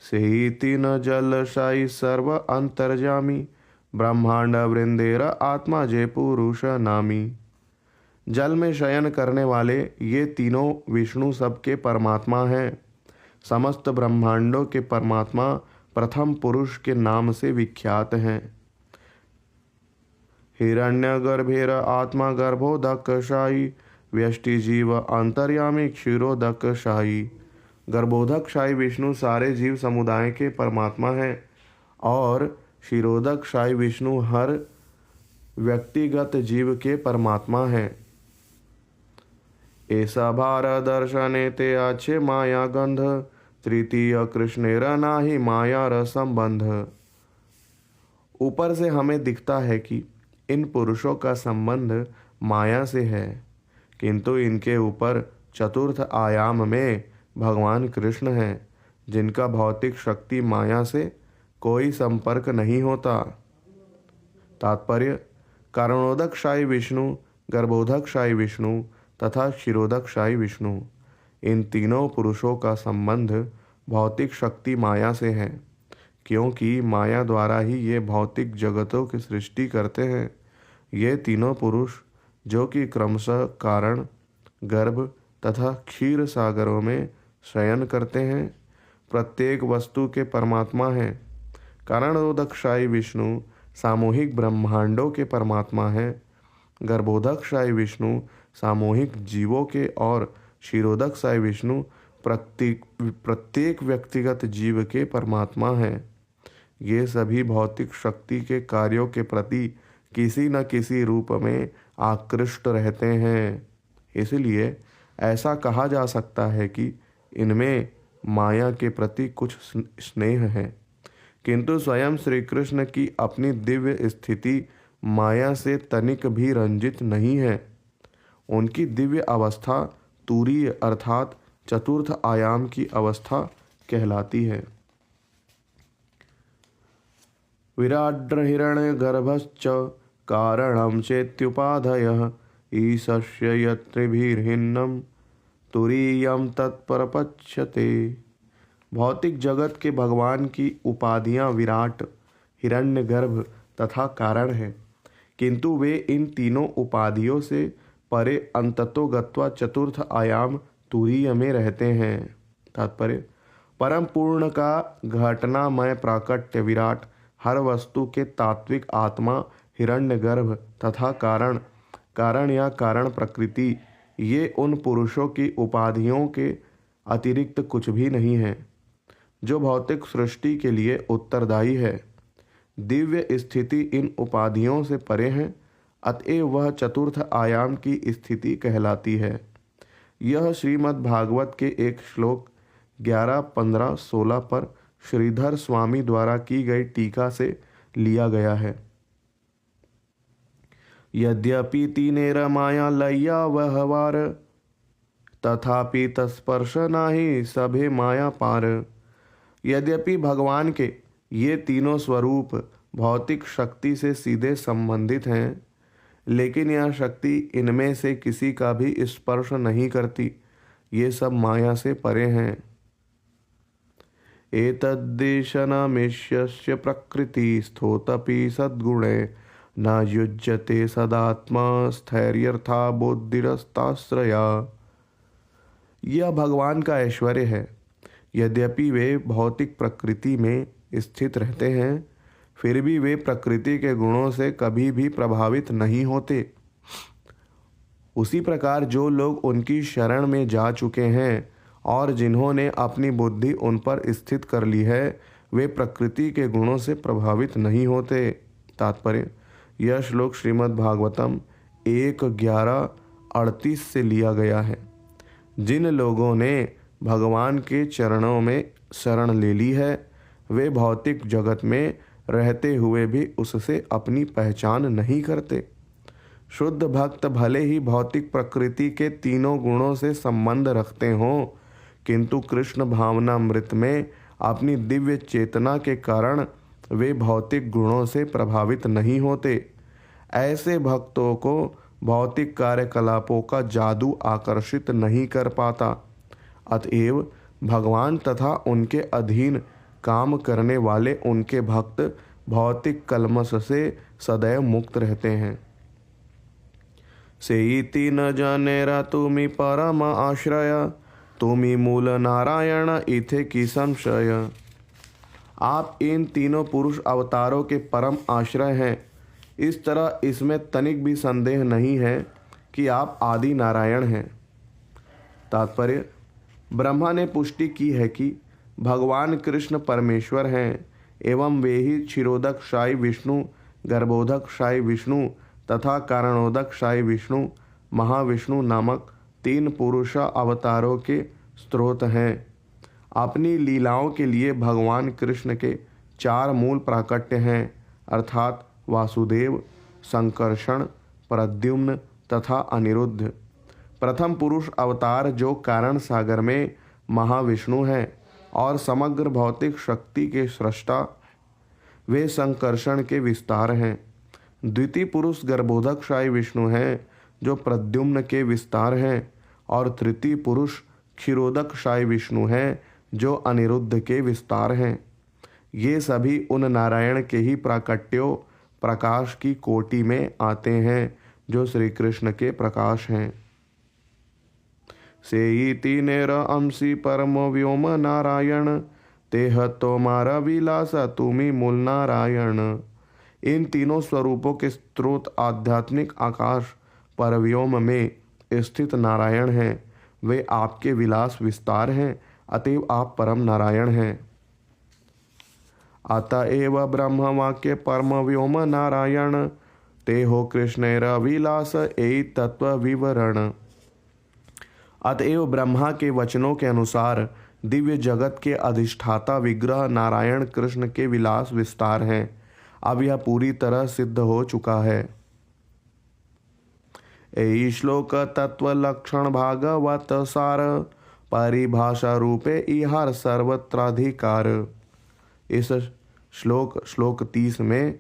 Speaker 1: सेही तीन जलशाही सर्व अंतर्जामी, ब्रह्मांड वृंदेर आत्मा जे पुरुष नामी। जल में शयन करने वाले ये तीनों विष्णु सबके परमात्मा हैं। समस्त ब्रह्मांडों के परमात्मा प्रथम पुरुष के नाम से विख्यात हैं। हिरण्य गर्भेर आत्मा गर्भोदक शाही, व्यष्टि जीव अंतर्यामी क्षीरोदक शाही। गर्भोदक शाही विष्णु सारे जीव समुदाय के परमात्मा हैं और क्षीरोदक शाही विष्णु हर व्यक्तिगत जीव के परमात्मा हैं। ऐसा भार दर्शने ते अच्छे माया गंध, तृतीय कृष्णेर नाही माया र संबंध। ऊपर से हमें दिखता है कि इन पुरुषों का संबंध माया से है, किंतु इनके ऊपर चतुर्थ आयाम में भगवान कृष्ण हैं, जिनका भौतिक शक्ति माया से कोई संपर्क नहीं होता। तात्पर्य: कारणोदकशायी विष्णु, गर्भोदकशायी विष्णु तथा क्षीरोदकशायी विष्णु, इन तीनों पुरुषों का संबंध भौतिक शक्ति माया से है, क्योंकि माया द्वारा ही ये भौतिक जगतों की सृष्टि करते हैं। ये तीनों पुरुष, जो कि क्रमशः कारण, गर्भ तथा क्षीर सागरों में शयन करते हैं, प्रत्येक वस्तु के परमात्मा हैं। कारणोदकशायी विष्णु सामूहिक ब्रह्मांडों के परमात्मा हैं। गर्भोदकशायी विष्णु सामूहिक जीवों के और क्षीरोदकशायी विष्णु प्रत्येक व्यक्तिगत जीव के परमात्मा हैं। ये सभी भौतिक शक्ति के कार्यों के प्रति किसी न किसी रूप में आकृष्ट रहते हैं। इसलिए ऐसा कहा जा सकता है कि इनमें माया के प्रति कुछ स्नेह है, किंतु स्वयं श्री कृष्ण की अपनी दिव्य स्थिति माया से तनिक भी रंजित नहीं है। उनकी दिव्य अवस्था तुरीय अर्थात चतुर्थ आयाम की अवस्था कहलाती है। विराड्रहिरण्यगर्भश्च कारणं चेत्युपाधयः ईशस्य यत्रिभिर्हिन्नं तुरीयं तत्परपच्यते। भौतिक जगत के भगवान की उपाधियां विराट, हिरण्यगर्भ तथा कारण हैं, किंतु वे इन तीनों उपाधियों से परे अंततो गत्वा चतुर्थ आयाम तुरीय में रहते हैं। तात्पर्य: परम पूर्ण का घटनामय प्राकट्य विराट, हर वस्तु के तात्विक आत्मा हिरण्यगर्भ तथा कारण या कारण प्रकृति, ये उन पुरुषों की उपाधियों के अतिरिक्त कुछ भी नहीं है, जो भौतिक सृष्टि के लिए उत्तरदायी है। दिव्य स्थिति इन उपाधियों से परे है, अतएव वह चतुर्थ आयाम की स्थिति कहलाती है। यह श्रीमद् भागवत के एक श्लोक 11, 15, 16 पर श्रीधर स्वामी द्वारा की गई टीका से लिया गया है। यद्यपि तीनेर माया लय्या व्यवहार, तथापि तत्स्पर्श नाही सभे माया पार। यद्यपि भगवान के ये तीनों स्वरूप भौतिक शक्ति से सीधे संबंधित हैं, लेकिन यह शक्ति इनमें से किसी का भी स्पर्श नहीं करती। ये सब माया से परे हैं। एतद्देशनमेष्यस्य प्रकृति स्थोतपि सद्गुणे न युज्यते सदात्मा स्थैर्यर्था बुद्धिरस्ताश्रया। यह भगवान का ऐश्वर्य है। यद्यपि वे भौतिक प्रकृति में स्थित रहते हैं, फिर भी वे प्रकृति के गुणों से कभी भी प्रभावित नहीं होते। उसी प्रकार जो लोग उनकी शरण में जा चुके हैं और जिन्होंने अपनी बुद्धि उन पर स्थित कर ली है, वे प्रकृति के गुणों से प्रभावित नहीं होते। तात्पर्य: यह श्लोक श्रीमद् भागवतम 1:11-38 से लिया गया है। जिन लोगों ने भगवान के चरणों में शरण ले ली है, वे भौतिक जगत में रहते हुए भी उससे अपनी पहचान नहीं करते। शुद्ध भक्त भले ही भौतिक प्रकृति के तीनों गुणों से संबंध रखते हों, किंतु कृष्ण भावनामृत में अपनी दिव्य चेतना के कारण वे भौतिक गुणों से प्रभावित नहीं होते। ऐसे भक्तों को भौतिक कार्यकलापों का जादू आकर्षित नहीं कर पाता। अतएव भगवान तथा उनके अधीन काम करने वाले उनके भक्त भौतिक कलमश से सदैव मुक्त रहते हैं। सेयिति न जानेरा तुमि परम आश्रय, तुमि मूल नारायण इथे की संशय। आप इन तीनों पुरुष अवतारों के परम आश्रय हैं। इस तरह इसमें तनिक भी संदेह नहीं है कि आप आदि नारायण हैं। तात्पर्य: ब्रह्मा ने पुष्टि की है कि भगवान कृष्ण परमेश्वर हैं एवं वे ही क्षीरोदकशायी विष्णु, गर्भोदकशायी विष्णु तथा कारणोदकशायी विष्णु, महाविष्णु नामक 3 पुरुष अवतारों के स्रोत हैं। अपनी लीलाओं के लिए भगवान कृष्ण के 4 मूल प्राकट्य हैं, अर्थात वासुदेव, संकर्षण, प्रद्युम्न तथा अनिरुद्ध। प्रथम पुरुष अवतार जो कारण सागर में महाविष्णु हैं और समग्र भौतिक शक्ति के सृष्टा, वे संकर्षण के विस्तार हैं। द्वितीय पुरुष गर्भोदकशाही विष्णु हैं जो प्रद्युम्न के विस्तार हैं, और तृतीय पुरुष क्षीरोदकशाही विष्णु हैं जो अनिरुद्ध के विस्तार हैं। ये सभी उन नारायण के ही प्राकट्यो प्रकाश की कोटि में आते हैं जो श्री कृष्ण के प्रकाश हैं। सेयिति नेर अंशी परम व्योम नारायण, तेह तोमारा विलास तुमी मूल नारायण। इन तीनों स्वरूपों के स्रोत आध्यात्मिक आकाश परव्योम में स्थित नारायण हैं। वे आपके विलास विस्तार हैं, अतएव आप परम नारायण हैं। अतएव ब्रह्म वाक्य परम व्योम नारायण, ते हो कृष्णेर विलास ए तत्व विवरण। अतएव ब्रह्मा के वचनों के अनुसार दिव्य जगत के अधिष्ठाता विग्रह नारायण कृष्ण के विलास विस्तार हैं। अब यह पूरी तरह सिद्ध हो चुका है। ए श्लोक तत्व लक्षण भागवत सार, परिभाषा रूपे इहार सर्वत्राधिकार। इस श्लोक 30 में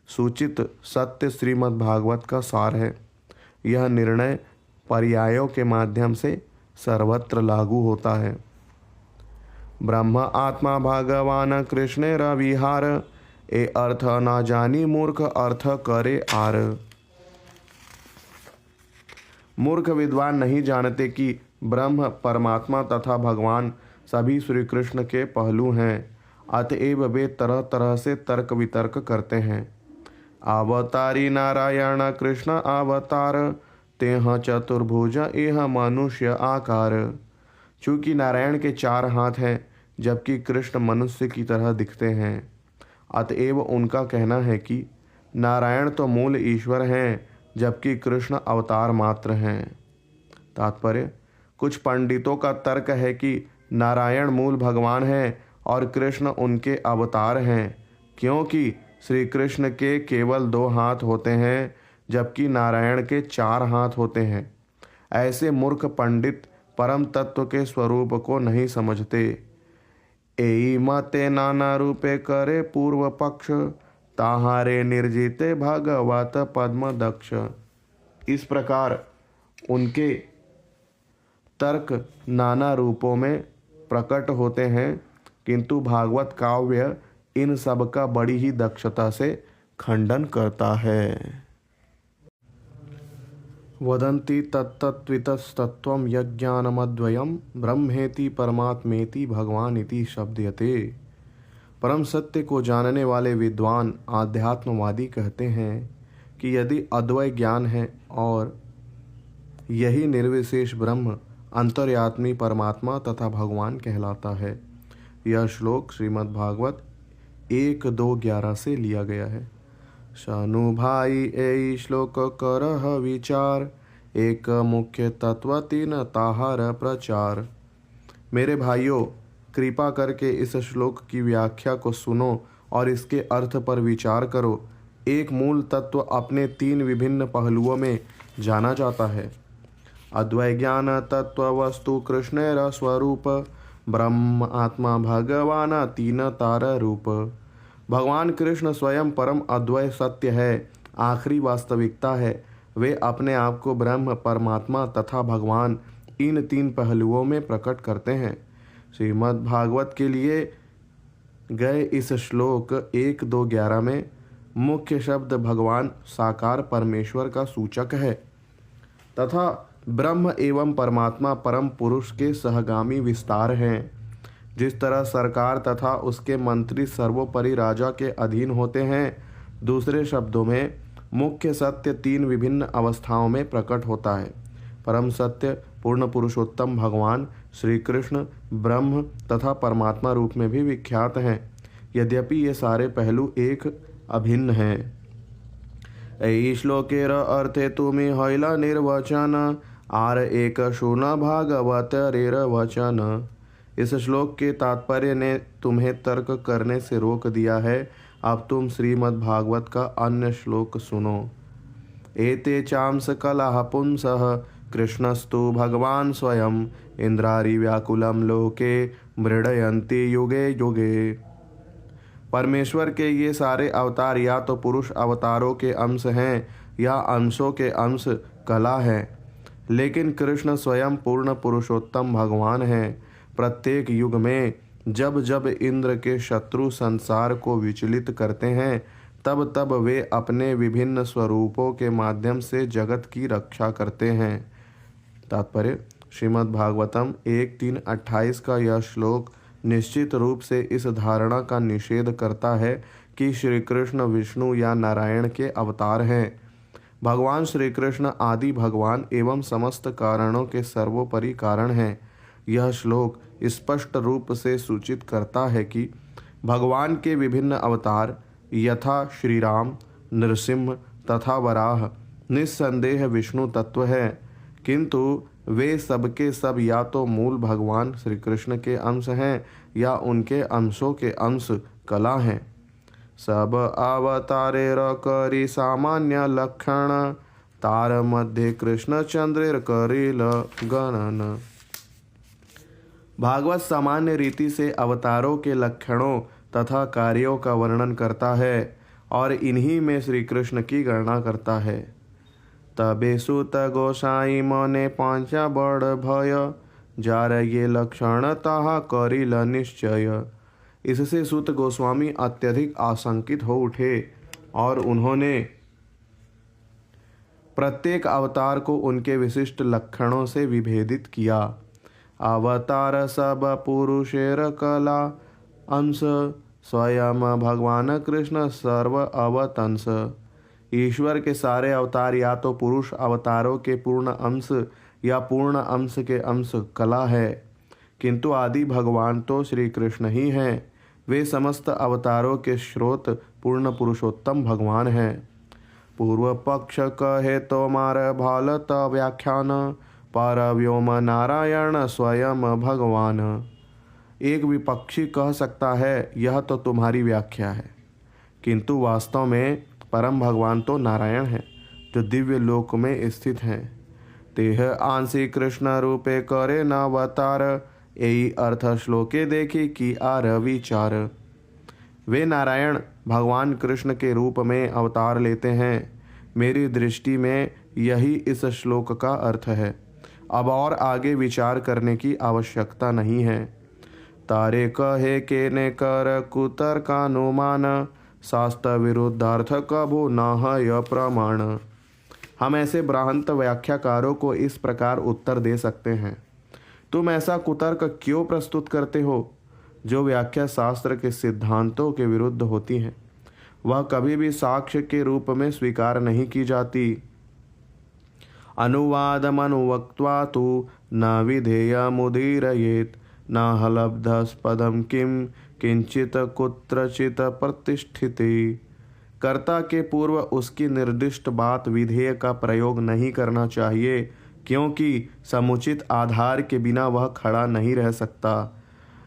Speaker 1: सूचित सत्य श्रीमद् भागवत का सार है। यह निर्णय पर्यायों के माध्यम से सर्वत्र लागू होता है। ब्रह्म आत्मा भगवान कृष्ण रविहार, ए अर्थ न जानी मूर्ख अर्थ करे आर। मूर्ख विद्वान नहीं जानते कि ब्रह्म परमात्मा तथा भगवान सभी श्री कृष्ण के पहलू हैं, अतएव वे तरह तरह से तर्क वितर्क करते हैं। अवतारी नारायण कृष्ण अवतार, तेह चतुर्भुज एह मनुष्य आकार। चूँकि नारायण के 4 हाथ हैं जबकि कृष्ण मनुष्य की तरह दिखते हैं, अतएव उनका कहना है कि नारायण तो मूल ईश्वर हैं जबकि कृष्ण अवतार मात्र हैं। तात्पर्य: कुछ पंडितों का तर्क है कि नारायण मूल भगवान हैं और कृष्ण उनके अवतार हैं, क्योंकि श्री कृष्ण के केवल 2 हाथ होते हैं जबकि नारायण के 4 हाथ होते हैं। ऐसे मूर्ख पंडित परम तत्व के स्वरूप को नहीं समझते। एई मते नाना रूपे करे पूर्व पक्ष, ताहारे निर्जिते भागवत पद्म दक्ष। इस प्रकार उनके तर्क नाना रूपों में प्रकट होते हैं, किंतु भागवत काव्य इन सब का बड़ी ही दक्षता से खंडन करता है। वदन्ति तत्तत्वितस्तत्त्वं यज्ञानमद्वयं, ब्रह्मेति परमात्मेति भगवानिति शब्दयते। परम सत्य को जानने वाले विद्वान आध्यात्मवादी कहते हैं कि यदि अद्वय ज्ञान है और यही निर्विशेष ब्रह्म अंतर्यात्मी परमात्मा तथा भगवान कहलाता है। यह श्लोक श्रीमद् भागवत 1-2-11 से लिया गया है। शानु भाई ए श्लोक करह विचार, एक मुख्य तत्व 3 ताहार प्रचार। मेरे भाइयों, कृपा करके इस श्लोक की व्याख्या को सुनो और इसके अर्थ पर विचार करो। एक मूल तत्व अपने 3 विभिन्न पहलुओं में जाना जाता है। अद्वय ज्ञान तत्व वस्तु कृष्णेर स्वरूप, ब्रह्म आत्मा भगवान 3 तार रूप। भगवान कृष्ण स्वयं परम अद्वय सत्य है, आखिरी वास्तविकता है। वे अपने आप को ब्रह्म, परमात्मा तथा भगवान इन 3 पहलुओं में प्रकट करते हैं। श्रीमद् भागवत के लिए गए इस श्लोक 1-2-11 में मुख्य शब्द भगवान साकार परमेश्वर का सूचक है तथा ब्रह्म एवं परमात्मा परम पुरुष के सहगामी विस्तार हैं। जिस तरह सरकार तथा उसके मंत्री सर्वोपरि राजा के अधीन होते हैं, दूसरे शब्दों में मुख्य सत्य 3 विभिन्न अवस्थाओं में प्रकट होता है। परम सत्य पूर्ण पुरुषोत्तम भगवान श्री कृष्ण ब्रह्म तथा परमात्मा रूप में भी विख्यात हैं, यद्यपि ये सारे पहलू एक अभिन्न हैं। ऐ श्लोकेर अर्थे तुमी हौला निर्वचन, आर एक शूना भागवत रेर वचन। इस श्लोक के तात्पर्य ने तुम्हें तर्क करने से रोक दिया है, अब तुम श्रीमद् भागवत का अन्य श्लोक सुनो। एते चांस कलह पुंसः कृष्णस्तु भगवान स्वयं इंद्रारि व्याकुलम लोके मृडयन्ति युगे युगे। परमेश्वर के ये सारे अवतार या तो पुरुष अवतारों के अंश हैं या अंशों के अंश कला हैं, लेकिन कृष्ण स्वयं पूर्ण पुरुषोत्तम भगवान हैं। प्रत्येक युग में जब जब इंद्र के शत्रु संसार को विचलित करते हैं, तब तब वे अपने विभिन्न स्वरूपों के माध्यम से जगत की रक्षा करते हैं। तात्पर्य: श्रीमद् भागवतम 1:3-28 का यह श्लोक निश्चित रूप से इस धारणा का निषेध करता है कि श्री कृष्ण विष्णु या नारायण के अवतार हैं। भगवान श्री कृष्ण आदि भगवान एवं समस्त कारणों के सर्वोपरि कारण हैं। यह श्लोक स्पष्ट रूप से सूचित करता है कि भगवान के विभिन्न अवतार यथा श्री राम, नृसिंह तथा वराह निस्संदेह विष्णु तत्व है, किंतु वे सबके सब या तो मूल भगवान श्री कृष्ण के अंश हैं या उनके अंशों के अंश कला हैं। सब अवतारेर करी सामान्य लक्षण तार मध्य कृष्ण चंद्रेर करील गणन। भागवत सामान्य रीति से अवतारों के लक्षणों तथा कार्यों का वर्णन करता है और इन्हीं में श्री कृष्ण की गणना करता है। तबे सुत गोसाई मने पांचा बड़ भय जार ये लक्षण ताहा करील निश्चय। इससे सुत गोस्वामी अत्यधिक आशंकित हो उठे और उन्होंने प्रत्येक अवतार को उनके विशिष्ट लक्षणों से विभेदित किया। अवतार सब पुरुषेर कला अंश स्वयं भगवान कृष्ण सर्व अवतंस। ईश्वर के सारे अवतार या तो पुरुष अवतारों के पूर्ण अंश या पूर्ण अंश के अंश कला है, किंतु आदि भगवान तो श्री कृष्ण ही हैं। वे समस्त अवतारों के स्रोत पूर्ण पुरुषोत्तम भगवान हैं। पूर्व पक्ष कहे तो मार भालत व्याख्यान पर व्योम नारायण स्वयं भगवान। एक विपक्षी कह सकता है यह तो तुम्हारी व्याख्या है, किंतु वास्तव में परम भगवान तो नारायण है जो दिव्य लोक में स्थित हैं। तेह आंसी कृष्ण रूपे करे न अवतार यही अर्थ श्लोके देखी कि आर विचार। वे नारायण भगवान कृष्ण के रूप में अवतार लेते हैं। मेरी दृष्टि में यही इस श्लोक का अर्थ है। अब और आगे विचार करने की आवश्यकता नहीं है। तारे कहे के ने कर कुतर कानुमान शास्त्र विरुद्धार्थ कभो न है प्रमाण। हम ऐसे भ्रांत व्याख्याकारों को इस प्रकार उत्तर दे सकते हैं, तुम ऐसा कुतर्क क्यों प्रस्तुत करते हो जो व्याख्या शास्त्र के सिद्धांतों के विरुद्ध होती हैं। वह कभी भी साक्ष्य के रूप में स्वीकार नहीं की जाती। अनुवादमनुवक्त्वा तु न विधेयमुदीरयेत् न हलब्धस्पदं किं किंचित कुत्रचित प्रतिष्ठिति। कर्ता के पूर्व उसकी निर्दिष्ट बात विधेय का प्रयोग नहीं करना चाहिए, क्योंकि समुचित आधार के बिना वह खड़ा नहीं रह सकता।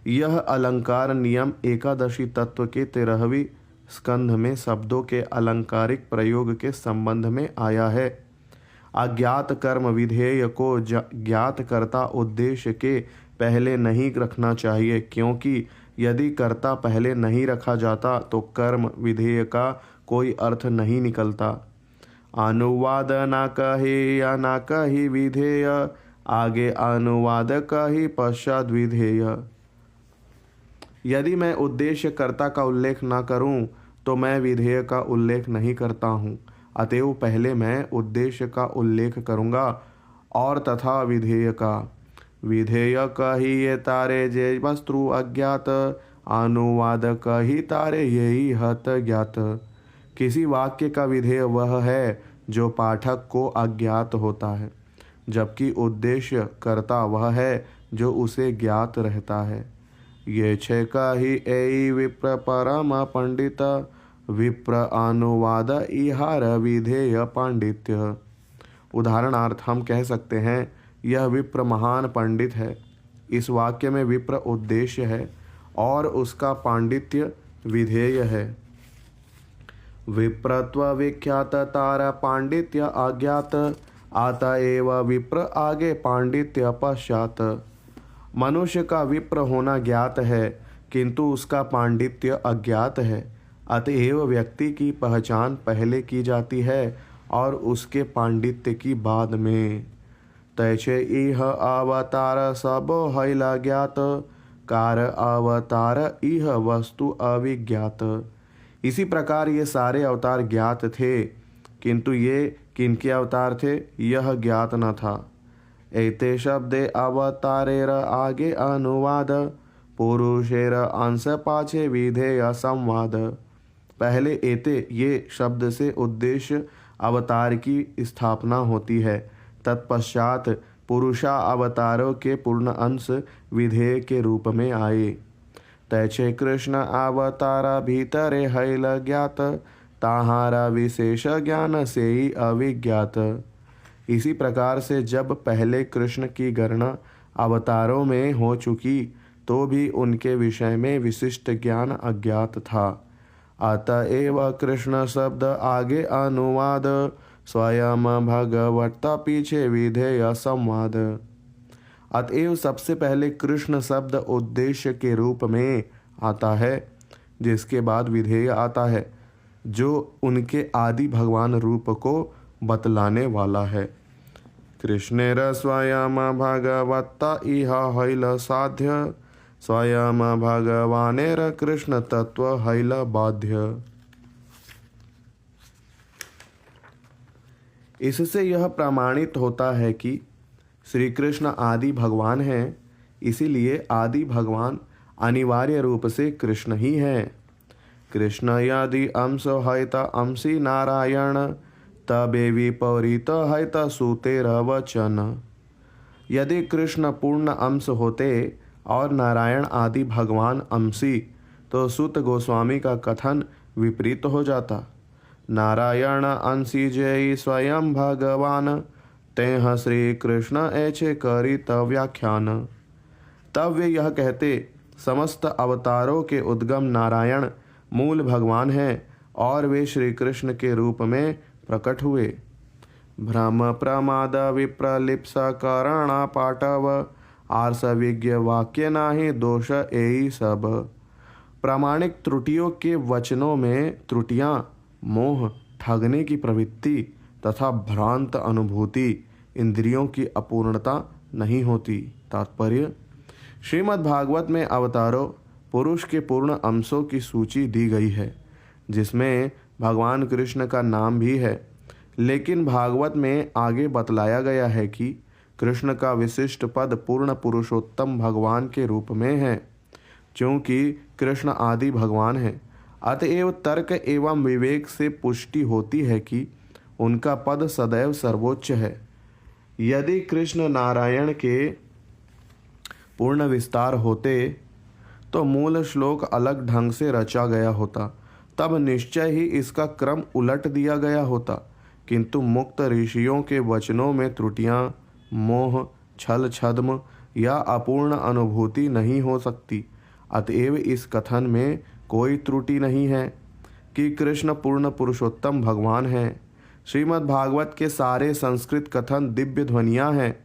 Speaker 1: यह अलंकार नियम एकादशी तत्व के 13वीं स्कंध में शब्दों के अलंकारिक प्रयोग के संबंध में आया है। अज्ञात कर्म विधेय को ज्ञात कर्ता उद्देश्य के पहले नहीं रखना चाहिए, क्योंकि यदि कर्ता पहले नहीं रखा जाता तो कर्म विधेय का कोई अर्थ नहीं निकलता। अनुवाद ना कहे या ना कही विधेय, आगे अनुवाद कही पश्चात विधेय। यदि मैं उद्देश्य कर्ता का उल्लेख ना करूं तो मैं विधेय का उल्लेख नहीं करता हूं। अतएव पहले मैं उद्देश्य का उल्लेख करूंगा और तथा विधेय का। विधेय कही ये तारे जे वस्तु अज्ञात, अनुवाद कही तारे यही हत ज्ञात। किसी वाक्य का विधेय वह है जो पाठक को अज्ञात होता है, जबकि उद्देश्य कर्ता वह है जो उसे ज्ञात रहता है। ये छे कही ए विप्र परम पंडित, विप्र अनुवाद इहार विधेय पांडित्य। उदाहरणार्थ हम कह सकते हैं यह विप्र महान पंडित है। इस वाक्य में विप्र उद्देश्य है और उसका पांडित्य विधेय है। विप्रत्व विख्यात तार पांडित्य अज्ञात, अतएव विप्र आगे पांडित्य पश्चात। मनुष्य का विप्र होना ज्ञात है किंतु उसका पांडित्य अज्ञात है, अतएव व्यक्ति की पहचान पहले की जाती है और उसके पांडित्य की बाद में। तैचे इह अवतार सब हैल ज्ञात, कार अवतार इह वस्तु अविज्ञात। इसी प्रकार ये सारे अवतार ज्ञात थे किंतु ये किनके अवतार थे यह ज्ञात न था। एते शब्दे अवतारेर आगे अनुवाद, पुरुषेर अंश पाछे विधेय संवाद। पहले एते ये शब्द से उद्देश्य अवतार की स्थापना होती है, तत्पश्चात पुरुषा अवतारों के पूर्ण अंश विधेय के रूप में आए। तैचे कृष्ण अवतारा भीतरे हैल ज्ञात, ताहारा विशेष ज्ञान से ही अविज्ञात। इसी प्रकार से जब पहले कृष्ण की गणना अवतारों में हो चुकी तो भी उनके विषय में विशिष्ट ज्ञान अज्ञात था। अतएव कृष्ण शब्द आगे अनुवाद, स्वयं भगवत्ता पीछे विधेय संवाद। अतएव सबसे पहले कृष्ण शब्द उद्देश्य के रूप में आता है, जिसके बाद विधेय आता है जो उनके आदि भगवान रूप को बतलाने वाला है। कृष्णेर स्वयं भगवत्ता इह हैल साध्य, स्वयं भगवानेर कृष्ण तत्व हैल बाध्य। इससे यह प्रमाणित होता है कि श्री कृष्ण आदि भगवान हैं, इसीलिए आदि भगवान अनिवार्य रूप से कृष्ण ही हैं। कृष्ण यदि अंश हैत अंशी नारायण, तबे विपरीत हैत सूतेर वचन। यदि कृष्ण पूर्ण अंश होते और नारायण आदि भगवान अंशी, तो सूत गोस्वामी का कथन विपरीत हो जाता। नारायण अंशी जय स्वयं भगवान, तेह श्री कृष्ण ऐचे करित व्याख्यान। तब वे यह कहते समस्त अवतारों के उद्गम नारायण मूल भगवान हैं और वे श्री कृष्ण के रूप में प्रकट हुए। भ्रम प्रमाद विप्रलिप्सा कारणा पाटव, आर्स विज्ञ वाक्य नाही दोष एई सब। प्रामाणिक त्रुटियों के वचनों में त्रुटियां मोह, ठगने की प्रवृत्ति तथा भ्रांत अनुभूति, इंद्रियों की अपूर्णता नहीं होती। तात्पर्य, श्रीमद् भागवत में अवतारों पुरुष के पूर्ण अंशों की सूची दी गई है, जिसमें भगवान कृष्ण का नाम भी है, लेकिन भागवत में आगे बतलाया गया है कि कृष्ण का विशिष्ट पद पूर्ण पुरुषोत्तम भगवान के रूप में है। क्योंकि कृष्ण आदि भगवान हैं, अतएव तर्क एवं विवेक से पुष्टि होती है कि उनका पद सदैव सर्वोच्च है। यदि कृष्ण नारायण के पूर्ण विस्तार होते तो मूल श्लोक अलग ढंग से रचा गया होता, तब निश्चय ही इसका क्रम उलट दिया गया होता। किंतु मुक्त ऋषियों के वचनों में त्रुटियां, मोह, छल छद्म या अपूर्ण अनुभूति नहीं हो सकती। अतएव इस कथन में कोई त्रुटि नहीं है कि कृष्ण पूर्ण पुरुषोत्तम भगवान हैं। श्रीमद् भागवत के सारे संस्कृत कथन दिव्य ध्वनियाँ हैं।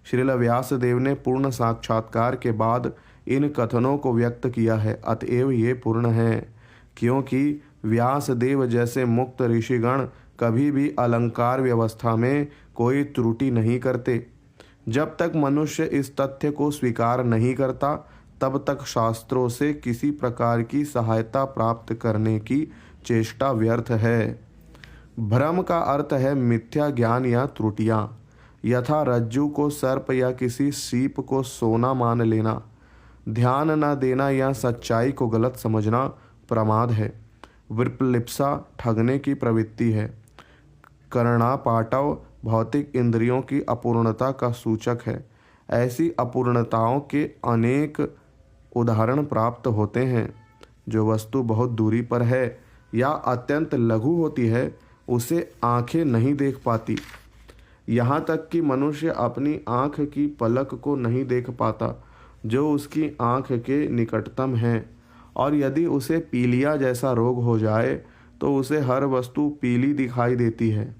Speaker 1: श्रील व्यास देव ने पूर्ण साक्षात्कार के बाद इन कथनों को व्यक्त किया है, अतएव ये पूर्ण हैं। क्योंकि व्यास देव जैसे मुक्त ऋषिगण कभी भी अलंकार व्यवस्था में कोई त्रुटि नहीं करते। जब तक मनुष्य इस तथ्य को स्वीकार नहीं करता, तब तक शास्त्रों से किसी प्रकार की सहायता प्राप्त करने की चेष्टा व्यर्थ है। भ्रम का अर्थ है मिथ्या ज्ञान या त्रुटियां। यथा रज्जू को सर्प या किसी सीप को सोना मान लेना, ध्यान न देना या सच्चाई को गलत समझना प्रमाद है। विप्रलिप्सा ठगने की प्रवृत्ति है। कर्णापाटव भौतिक इंद्रियों की अपूर्णता का सूचक है। ऐसी अपूर्णताओं के अनेक उदाहरण प्राप्त होते हैं। जो वस्तु बहुत दूरी पर है या अत्यंत लघु होती है, उसे आंखें नहीं देख पाती। यहाँ तक कि मनुष्य अपनी आँख की पलक को नहीं देख पाता, जो उसकी आँख के निकटतम है। और यदि उसे पीलिया जैसा रोग हो जाए तो उसे हर वस्तु पीली दिखाई देती है।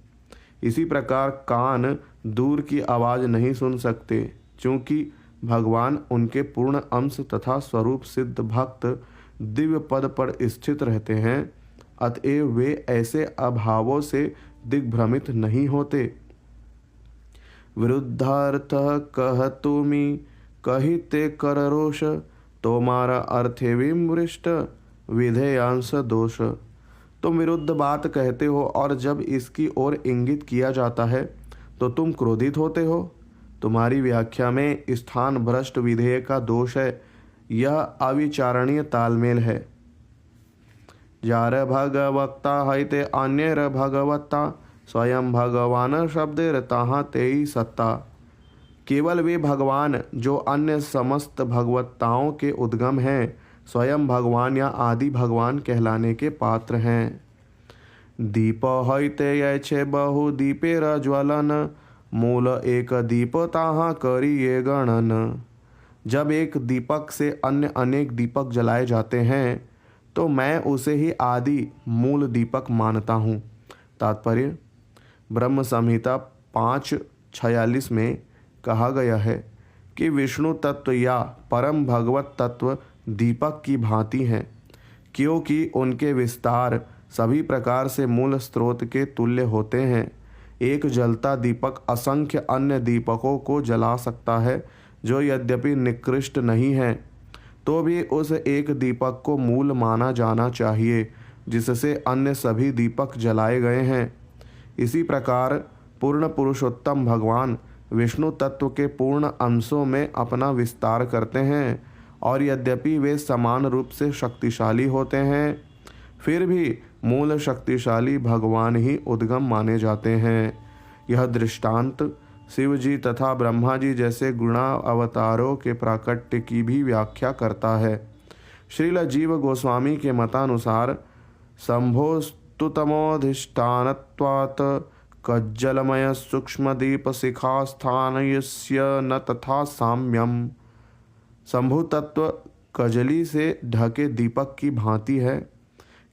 Speaker 1: इसी प्रकार कान दूर की आवाज़ नहीं सुन सकते, क्योंकि भगवान उनके पूर्ण अंश तथा स्वरूप सिद्ध भक्त दिव्य पद पर स्थित रहते हैं। अतएव वे ऐसे अभावों से दिग्भ्रमित नहीं होते। विरुद्धार्थ कह तुमी कहिते कर रोष, तोमारा अर्थे विमृष्ट विधेयांश दोष। तुम विरुद्ध बात कहते हो और जब इसकी ओर इंगित किया जाता है तो तुम क्रोधित होते हो। तुम्हारी व्याख्या में स्थान भ्रष्ट विधेय का दोष है। यह अविचारणीय तालमेल है। जार भगवक्ता हईते अन्य भगवत्ता, स्वयं भगवान शब्देर ताहा तेई सत्ता। केवल वे भगवान जो अन्य समस्त भगवत्ताओं के उद्गम हैं, स्वयं भगवान या आदि भगवान कहलाने के पात्र हैं। दीप हईते यछे बहु दीपे रज्वलन, मूल एक दीप ताहा करी ये गणन। जब एक दीपक से अन्य अनेक दीपक जलाए जाते हैं तो मैं उसे ही आदि मूल दीपक मानता हूँ। तात्पर्य, ब्रह्म संहिता 5:46 में कहा गया है कि विष्णु तत्व या परम भगवत तत्व दीपक की भांति हैं, क्योंकि उनके विस्तार सभी प्रकार से मूल स्रोत के तुल्य होते हैं। एक जलता दीपक असंख्य अन्य दीपकों को जला सकता है, जो यद्यपि निकृष्ट नहीं है, तो भी उस एक दीपक को मूल माना जाना चाहिए जिससे अन्य सभी दीपक जलाए गए हैं। इसी प्रकार पूर्ण पुरुषोत्तम भगवान विष्णु तत्व के पूर्ण अंशों में अपना विस्तार करते हैं, और यद्यपि वे समान रूप से शक्तिशाली होते हैं, फिर भी मूल शक्तिशाली भगवान ही उद्गम माने जाते हैं। यह दृष्टांत शिव जी तथा ब्रह्मा जी जैसे गुणा अवतारों के प्राकट्य की भी व्याख्या करता है। श्रील जीव गोस्वामी के मतानुसार शंभोस्तुतमोधिष्ठानत्वात् कज्जलमय सूक्ष्मदीप शिखा स्थानयस्य न तथा साम्यम। शंभु तत्व कजली से ढके दीपक की भांति है,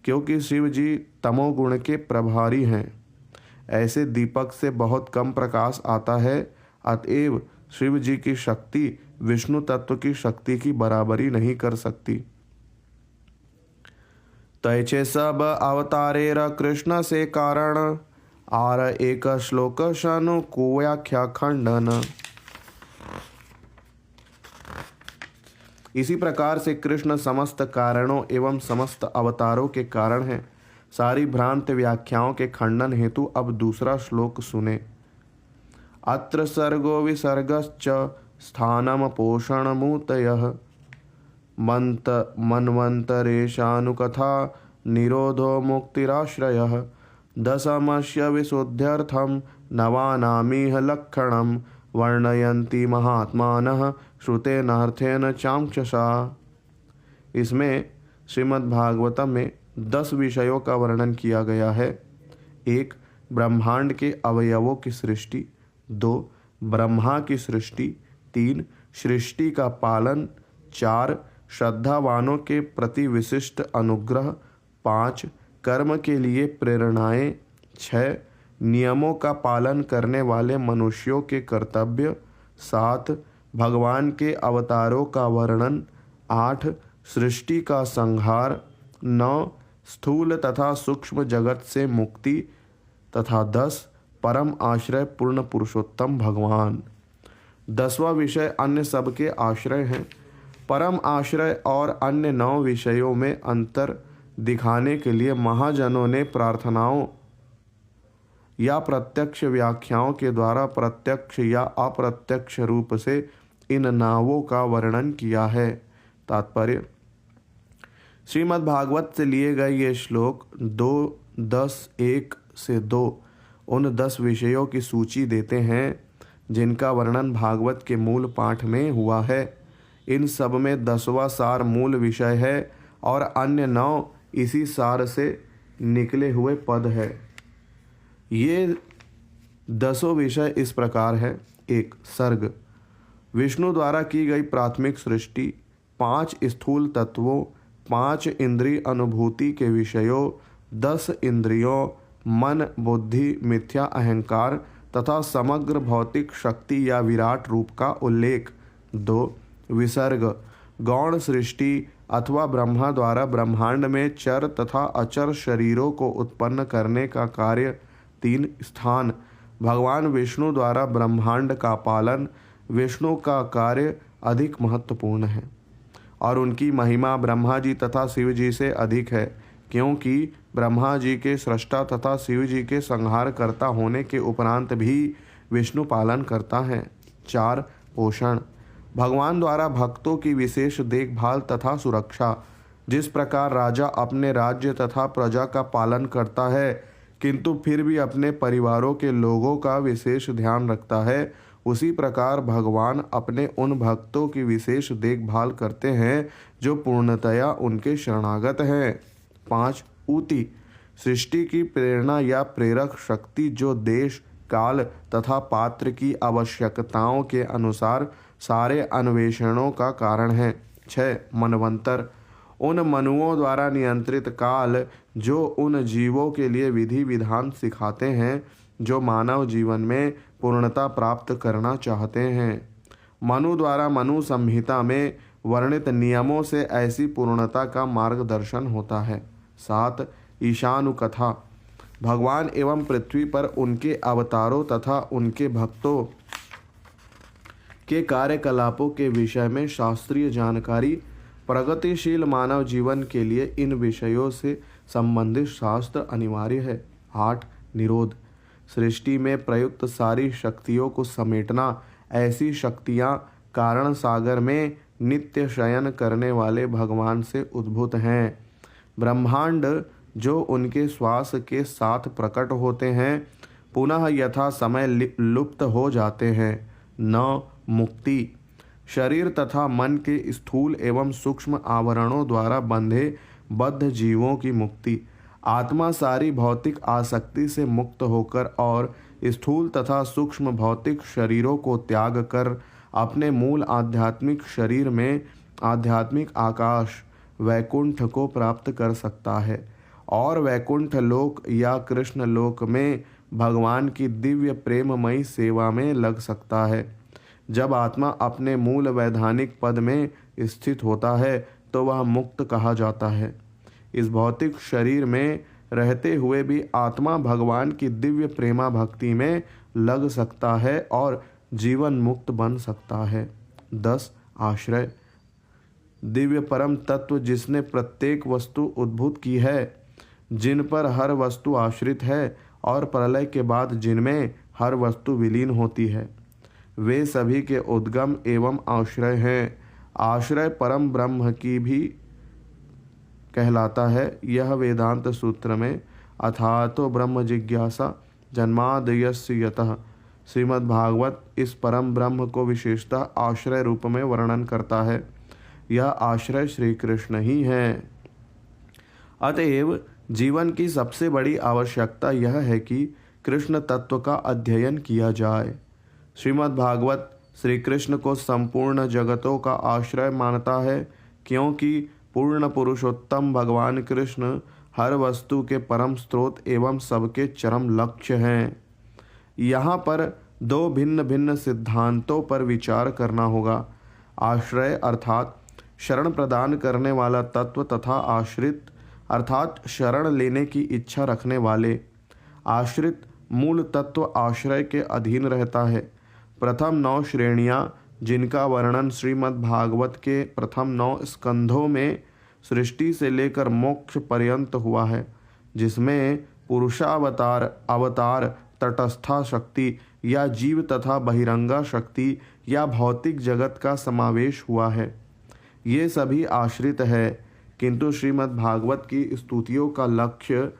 Speaker 1: क्योंकि शिव जी तमोगुण के प्रभारी हैं। ऐसे दीपक से बहुत कम प्रकाश आता है। अतएव शिव जी की शक्ति विष्णु तत्व की शक्ति की बराबरी नहीं कर सकती। तैचे सब अवतारेर कृष्ण से कारण, आर एक श्लोक शनु कुव्याख्या खंडन। इसी प्रकार से कृष्ण समस्त कारणों एवं समस्त अवतारों के कारण हैं। सारी भ्रांत व्याख्याओं के खंडन हेतु अब दूसरा श्लोक सुने। अत्र सर्गो विसर्गश्च स्थानम पोषणमूतयः, मन्वन्तरेशानुकथा निरोधो मुक्तिराश्रयः। दशमस्य विशुद्ध्यर्थं नवानामिह लक्षणं, वर्णयन्ति महात्मानः श्रुतेनार्थेन चाक्षुषा। इसमें श्रीमद्भागवतम में 10 विषयों का वर्णन किया गया है। 1. ब्रह्मांड के अवयवों की सृष्टि। 2. ब्रह्मा की सृष्टि। 3. सृष्टि का पालन। 4. श्रद्धावानों के प्रति विशिष्ट अनुग्रह। 5. कर्म के लिए प्रेरणाएं। 6. नियमों का पालन करने वाले मनुष्यों के कर्तव्य। 7. भगवान के अवतारों का वर्णन। 8. सृष्टि का संहार। 9. स्थूल तथा सूक्ष्म जगत से मुक्ति तथा 10. परम आश्रय पूर्ण पुरुषोत्तम भगवान। 10वां विषय अन्य सबके आश्रय हैं। परम आश्रय और अन्य 9 विषयों में अंतर दिखाने के लिए महाजनों ने प्रार्थनाओं या प्रत्यक्ष व्याख्याओं के द्वारा प्रत्यक्ष या अप्रत्यक्ष रूप से इन नावों का वर्णन किया है। तात्पर्य, श्रीमद् भागवत से लिए गए ये श्लोक 2:10-1-2 उन 10 विषयों की सूची देते हैं जिनका वर्णन भागवत के मूल पाठ में हुआ है। इन सब में 10वां सार मूल विषय है और अन्य 9 इसी सार से निकले हुए पद है। ये 10 विषय इस प्रकार है। 1. सर्ग, विष्णु द्वारा की गई प्राथमिक सृष्टि। 5 स्थूल तत्वों, 5 इंद्रिय अनुभूति के विषयों, 10 इंद्रियों, मन, बुद्धि, मिथ्या अहंकार तथा समग्र भौतिक शक्ति या विराट रूप का उल्लेख। 2 विसर्ग, गौण सृष्टि अथवा ब्रह्मा द्वारा ब्रह्मांड में चर तथा अचर शरीरों को उत्पन्न करने का कार्य। 3 स्थान, भगवान विष्णु द्वारा ब्रह्मांड का पालन। विष्णु का कार्य अधिक महत्वपूर्ण है और उनकी महिमा ब्रह्मा जी तथा शिव जी से अधिक है, क्योंकि ब्रह्मा जी के सृष्टा तथा शिव जी के संहार करता होने के उपरांत भी विष्णु पालन करता है। 4 पोषण, भगवान द्वारा भक्तों की विशेष देखभाल तथा सुरक्षा। जिस प्रकार राजा अपने राज्य तथा प्रजा का पालन करता है किंतु फिर भी अपने परिवारों के लोगों का विशेष ध्यान रखता है, उसी प्रकार भगवान अपने उन भक्तों की विशेष देखभाल करते हैं जो पूर्णतया उनके शरणागत हैं। 5 ऊति, सृष्टि की प्रेरणा या प्रेरक शक्ति जो देश, काल तथा पात्र की आवश्यकताओं के अनुसार सारे अन्वेषणों का कारण है। 6 मनवंतर, उन मनुओं द्वारा नियंत्रित काल जो उन जीवों के लिए विधि विधान सिखाते हैं जो मानव जीवन में पूर्णता प्राप्त करना चाहते हैं। मनु द्वारा मनु संहिता में वर्णित नियमों से ऐसी पूर्णता का मार्गदर्शन होता है। 7 ईशानु कथा, भगवान एवं पृथ्वी पर उनके अवतारों तथा उनके भक्तों के कार्यकलापों के विषय में शास्त्रीय जानकारी। प्रगतिशील मानव जीवन के लिए इन विषयों से संबंधित शास्त्र अनिवार्य है। 8 निरोध, सृष्टि में प्रयुक्त सारी शक्तियों को समेटना। ऐसी शक्तियाँ कारण सागर में नित्य शयन करने वाले भगवान से उद्भूत हैं। ब्रह्मांड जो उनके श्वास के साथ प्रकट होते हैं पुनः यथा समय लुप्त हो जाते हैं। 9 मुक्ति, शरीर तथा मन के स्थूल एवं सूक्ष्म आवरणों द्वारा बंधे बद्ध जीवों की मुक्ति। आत्मा सारी भौतिक आसक्ति से मुक्त होकर और स्थूल तथा सूक्ष्म भौतिक शरीरों को त्याग कर अपने मूल आध्यात्मिक शरीर में आध्यात्मिक आकाश वैकुंठ को प्राप्त कर सकता है और वैकुंठ लोक या कृष्ण लोक में भगवान की दिव्य प्रेममयी सेवा में लग सकता है। जब आत्मा अपने मूल वैधानिक पद में स्थित होता है तो वह मुक्त कहा जाता है। इस भौतिक शरीर में रहते हुए भी आत्मा भगवान की दिव्य प्रेमा भक्ति में लग सकता है और जीवन मुक्त बन सकता है। 10 आश्रय, दिव्य परम तत्व जिसने प्रत्येक वस्तु उद्भूत की है, जिन पर हर वस्तु आश्रित है और प्रलय के बाद जिनमें हर वस्तु विलीन होती है, वे सभी के उद्गम एवं आश्रय हैं। आश्रय परम ब्रह्म की भी कहलाता है। यह वेदांत सूत्र में अथातो ब्रह्म जिज्ञासा जन्मादयस्य यतः श्रीमद् भागवत इस परम ब्रह्म को विशेषतः आश्रय रूप में वर्णन करता है। यह आश्रय श्री कृष्ण ही हैं। अतएव जीवन की सबसे बड़ी आवश्यकता यह है कि कृष्ण तत्व का अध्ययन किया जाए। श्रीमद् भागवत श्री कृष्ण को संपूर्ण जगतों का आश्रय मानता है, क्योंकि पूर्ण पुरुषोत्तम भगवान कृष्ण हर वस्तु के परम स्रोत एवं सबके चरम लक्ष्य हैं। यहाँ पर 2 भिन्न भिन्न सिद्धांतों पर विचार करना होगा। आश्रय अर्थात शरण प्रदान करने वाला तत्व तथा आश्रित अर्थात शरण लेने की इच्छा रखने वाले। आश्रित मूल तत्व आश्रय के अधीन रहता है। प्रथम 9 श्रेणियाँ जिनका वर्णन श्रीमद् भागवत के प्रथम 9 स्कंधों में सृष्टि से लेकर मोक्ष पर्यंत हुआ है, जिसमें पुरुषावतार, अवतार, तटस्था शक्ति या जीव तथा बहिरंगा शक्ति या भौतिक जगत का समावेश हुआ है। ये सभी आश्रित है, किंतु श्रीमद् भागवत की स्तुतियों का लक्ष्य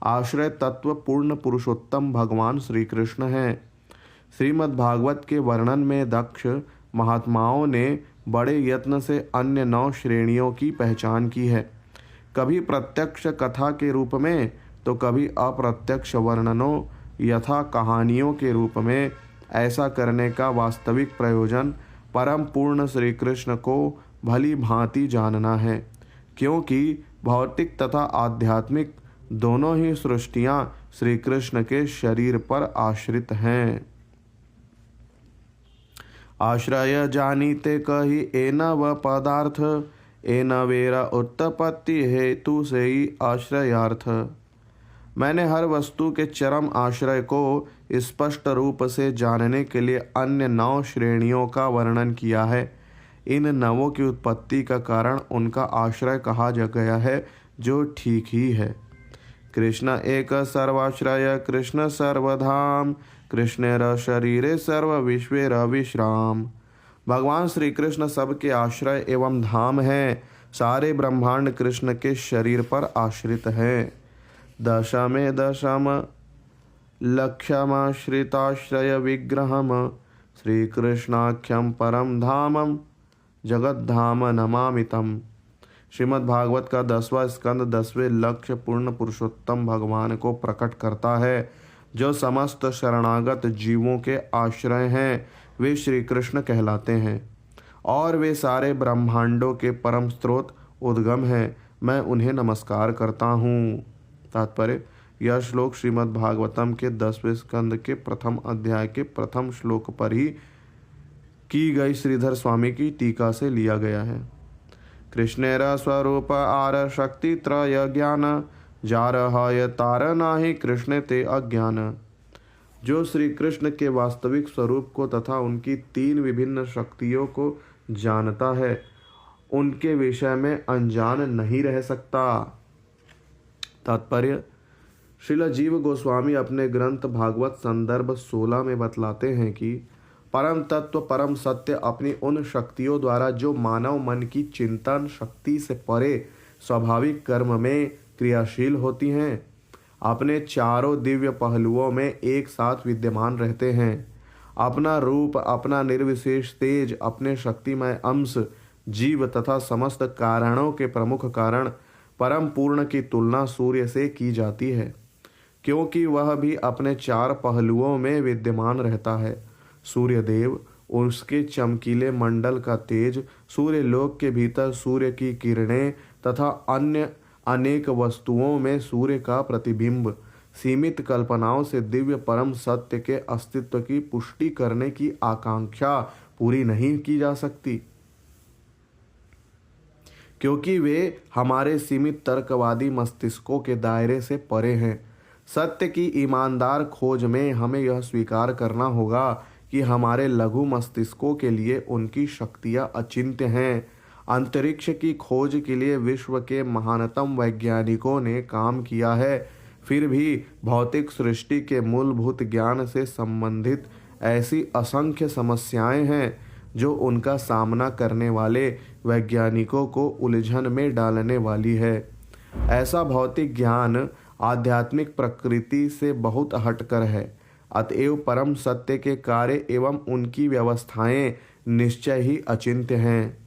Speaker 1: आश्रय तत्व पूर्ण पुरुषोत्तम भगवान श्री कृष्ण हैं। श्रीमद् भागवत के वर्णन में दक्ष महात्माओं ने बड़े यत्न से अन्य 9 श्रेणियों की पहचान की है, कभी प्रत्यक्ष कथा के रूप में तो कभी अप्रत्यक्ष वर्णनों यथा कहानियों के रूप में। ऐसा करने का वास्तविक प्रयोजन परम पूर्ण श्री कृष्ण को भली भांति जानना है, क्योंकि भौतिक तथा आध्यात्मिक दोनों ही सृष्टियां श्री कृष्ण के शरीर पर आश्रित हैं। आश्रय जानीते कही एन व पदार्थ, एन वेरा उत्पत्ति हेतु से ही आश्रयार्थ। मैंने हर वस्तु के चरम आश्रय को स्पष्ट रूप से जानने के लिए अन्य 9 श्रेणियों का वर्णन किया है। इन 9 की उत्पत्ति का कारण उनका आश्रय कहा जा गया है, जो ठीक ही है। कृष्ण एक सर्वाश्रय, कृष्ण सर्वधाम, कृष्णेर शरीरे सर्व विश्वेर विश्राम। भगवान श्री कृष्ण सबके आश्रय एवं धाम हैं। सारे ब्रह्मांड कृष्ण के शरीर पर आश्रित हैं। दशमे दशम लक्ष्यमाश्रिताश्रय विग्रहम, श्री कृष्णाख्यम परम धामम जगद्धाम नमामितम। श्रीमद् भागवत का 10वां स्कंद 10वें लक्ष्य पूर्ण पुरुषोत्तम भगवान को प्रकट करता है, जो समस्त शरणागत जीवों के आश्रय हैं। वे श्री कृष्ण कहलाते हैं और वे सारे ब्रह्मांडों के परम स्रोत उद्गम हैं। मैं उन्हें नमस्कार करता हूँ। तात्पर्य: यह श्लोक श्रीमद् भागवतम के 10वें स्कंद के प्रथम अध्याय के प्रथम श्लोक पर ही की गई श्रीधर स्वामी की टीका से लिया गया है। कृष्णेर स्वरूप आर शक्ति त्रय ज्ञान, जार हय तार नाही कृष्ण ते अज्ञान। जो श्री कृष्ण के वास्तविक स्वरूप को तथा उनकी 3 विभिन्न शक्तियों को जानता है, उनके विषय में अनजान नहीं रह सकता। तात्पर्य: श्रील जीव गोस्वामी अपने ग्रंथ भागवत संदर्भ 16 में बतलाते हैं कि परम तत्व परम सत्य अपनी उन शक्तियों द्वारा जो मानव मन की चिंतन शक्ति से परे स्वाभाविक कर्म में क्रियाशील होती हैं, अपने चारों दिव्य पहलुओं में एक साथ विद्यमान रहते हैं। अपना रूप, अपना निर्विशेष तेज, अपने शक्तिमय अंश, जीव तथा समस्त कारणों के प्रमुख कारण परम पूर्ण की तुलना सूर्य से की जाती है, क्योंकि वह भी अपने 4 पहलुओं में विद्यमान रहता है। सूर्यदेव, उसके चमकीले मंडल का तेज, सूर्य लोक के भीतर सूर्य की किरणें तथा अन्य अनेक वस्तुओं में सूर्य का प्रतिबिंब, सीमित कल्पनाओं से दिव्य परम सत्य के अस्तित्व की पुष्टि करने की आकांक्षा पूरी नहीं की जा सकती, क्योंकि वे हमारे सीमित तर्कवादी मस्तिष्कों के दायरे से परे हैं। सत्य की ईमानदार खोज में हमें यह स्वीकार करना होगा कि हमारे लघु मस्तिष्कों के लिए उनकी शक्तियाँ अचिंत्य हैं। अंतरिक्ष की खोज के लिए विश्व के महानतम वैज्ञानिकों ने काम किया है, फिर भी भौतिक सृष्टि के मूलभूत ज्ञान से संबंधित ऐसी असंख्य समस्याएं हैं जो उनका सामना करने वाले वैज्ञानिकों को उलझन में डालने वाली है। ऐसा भौतिक ज्ञान आध्यात्मिक प्रकृति से बहुत हटकर है। अतएव परम सत्य के कार्य एवं उनकी व्यवस्थाएं निश्चय ही अचिंत्य हैं।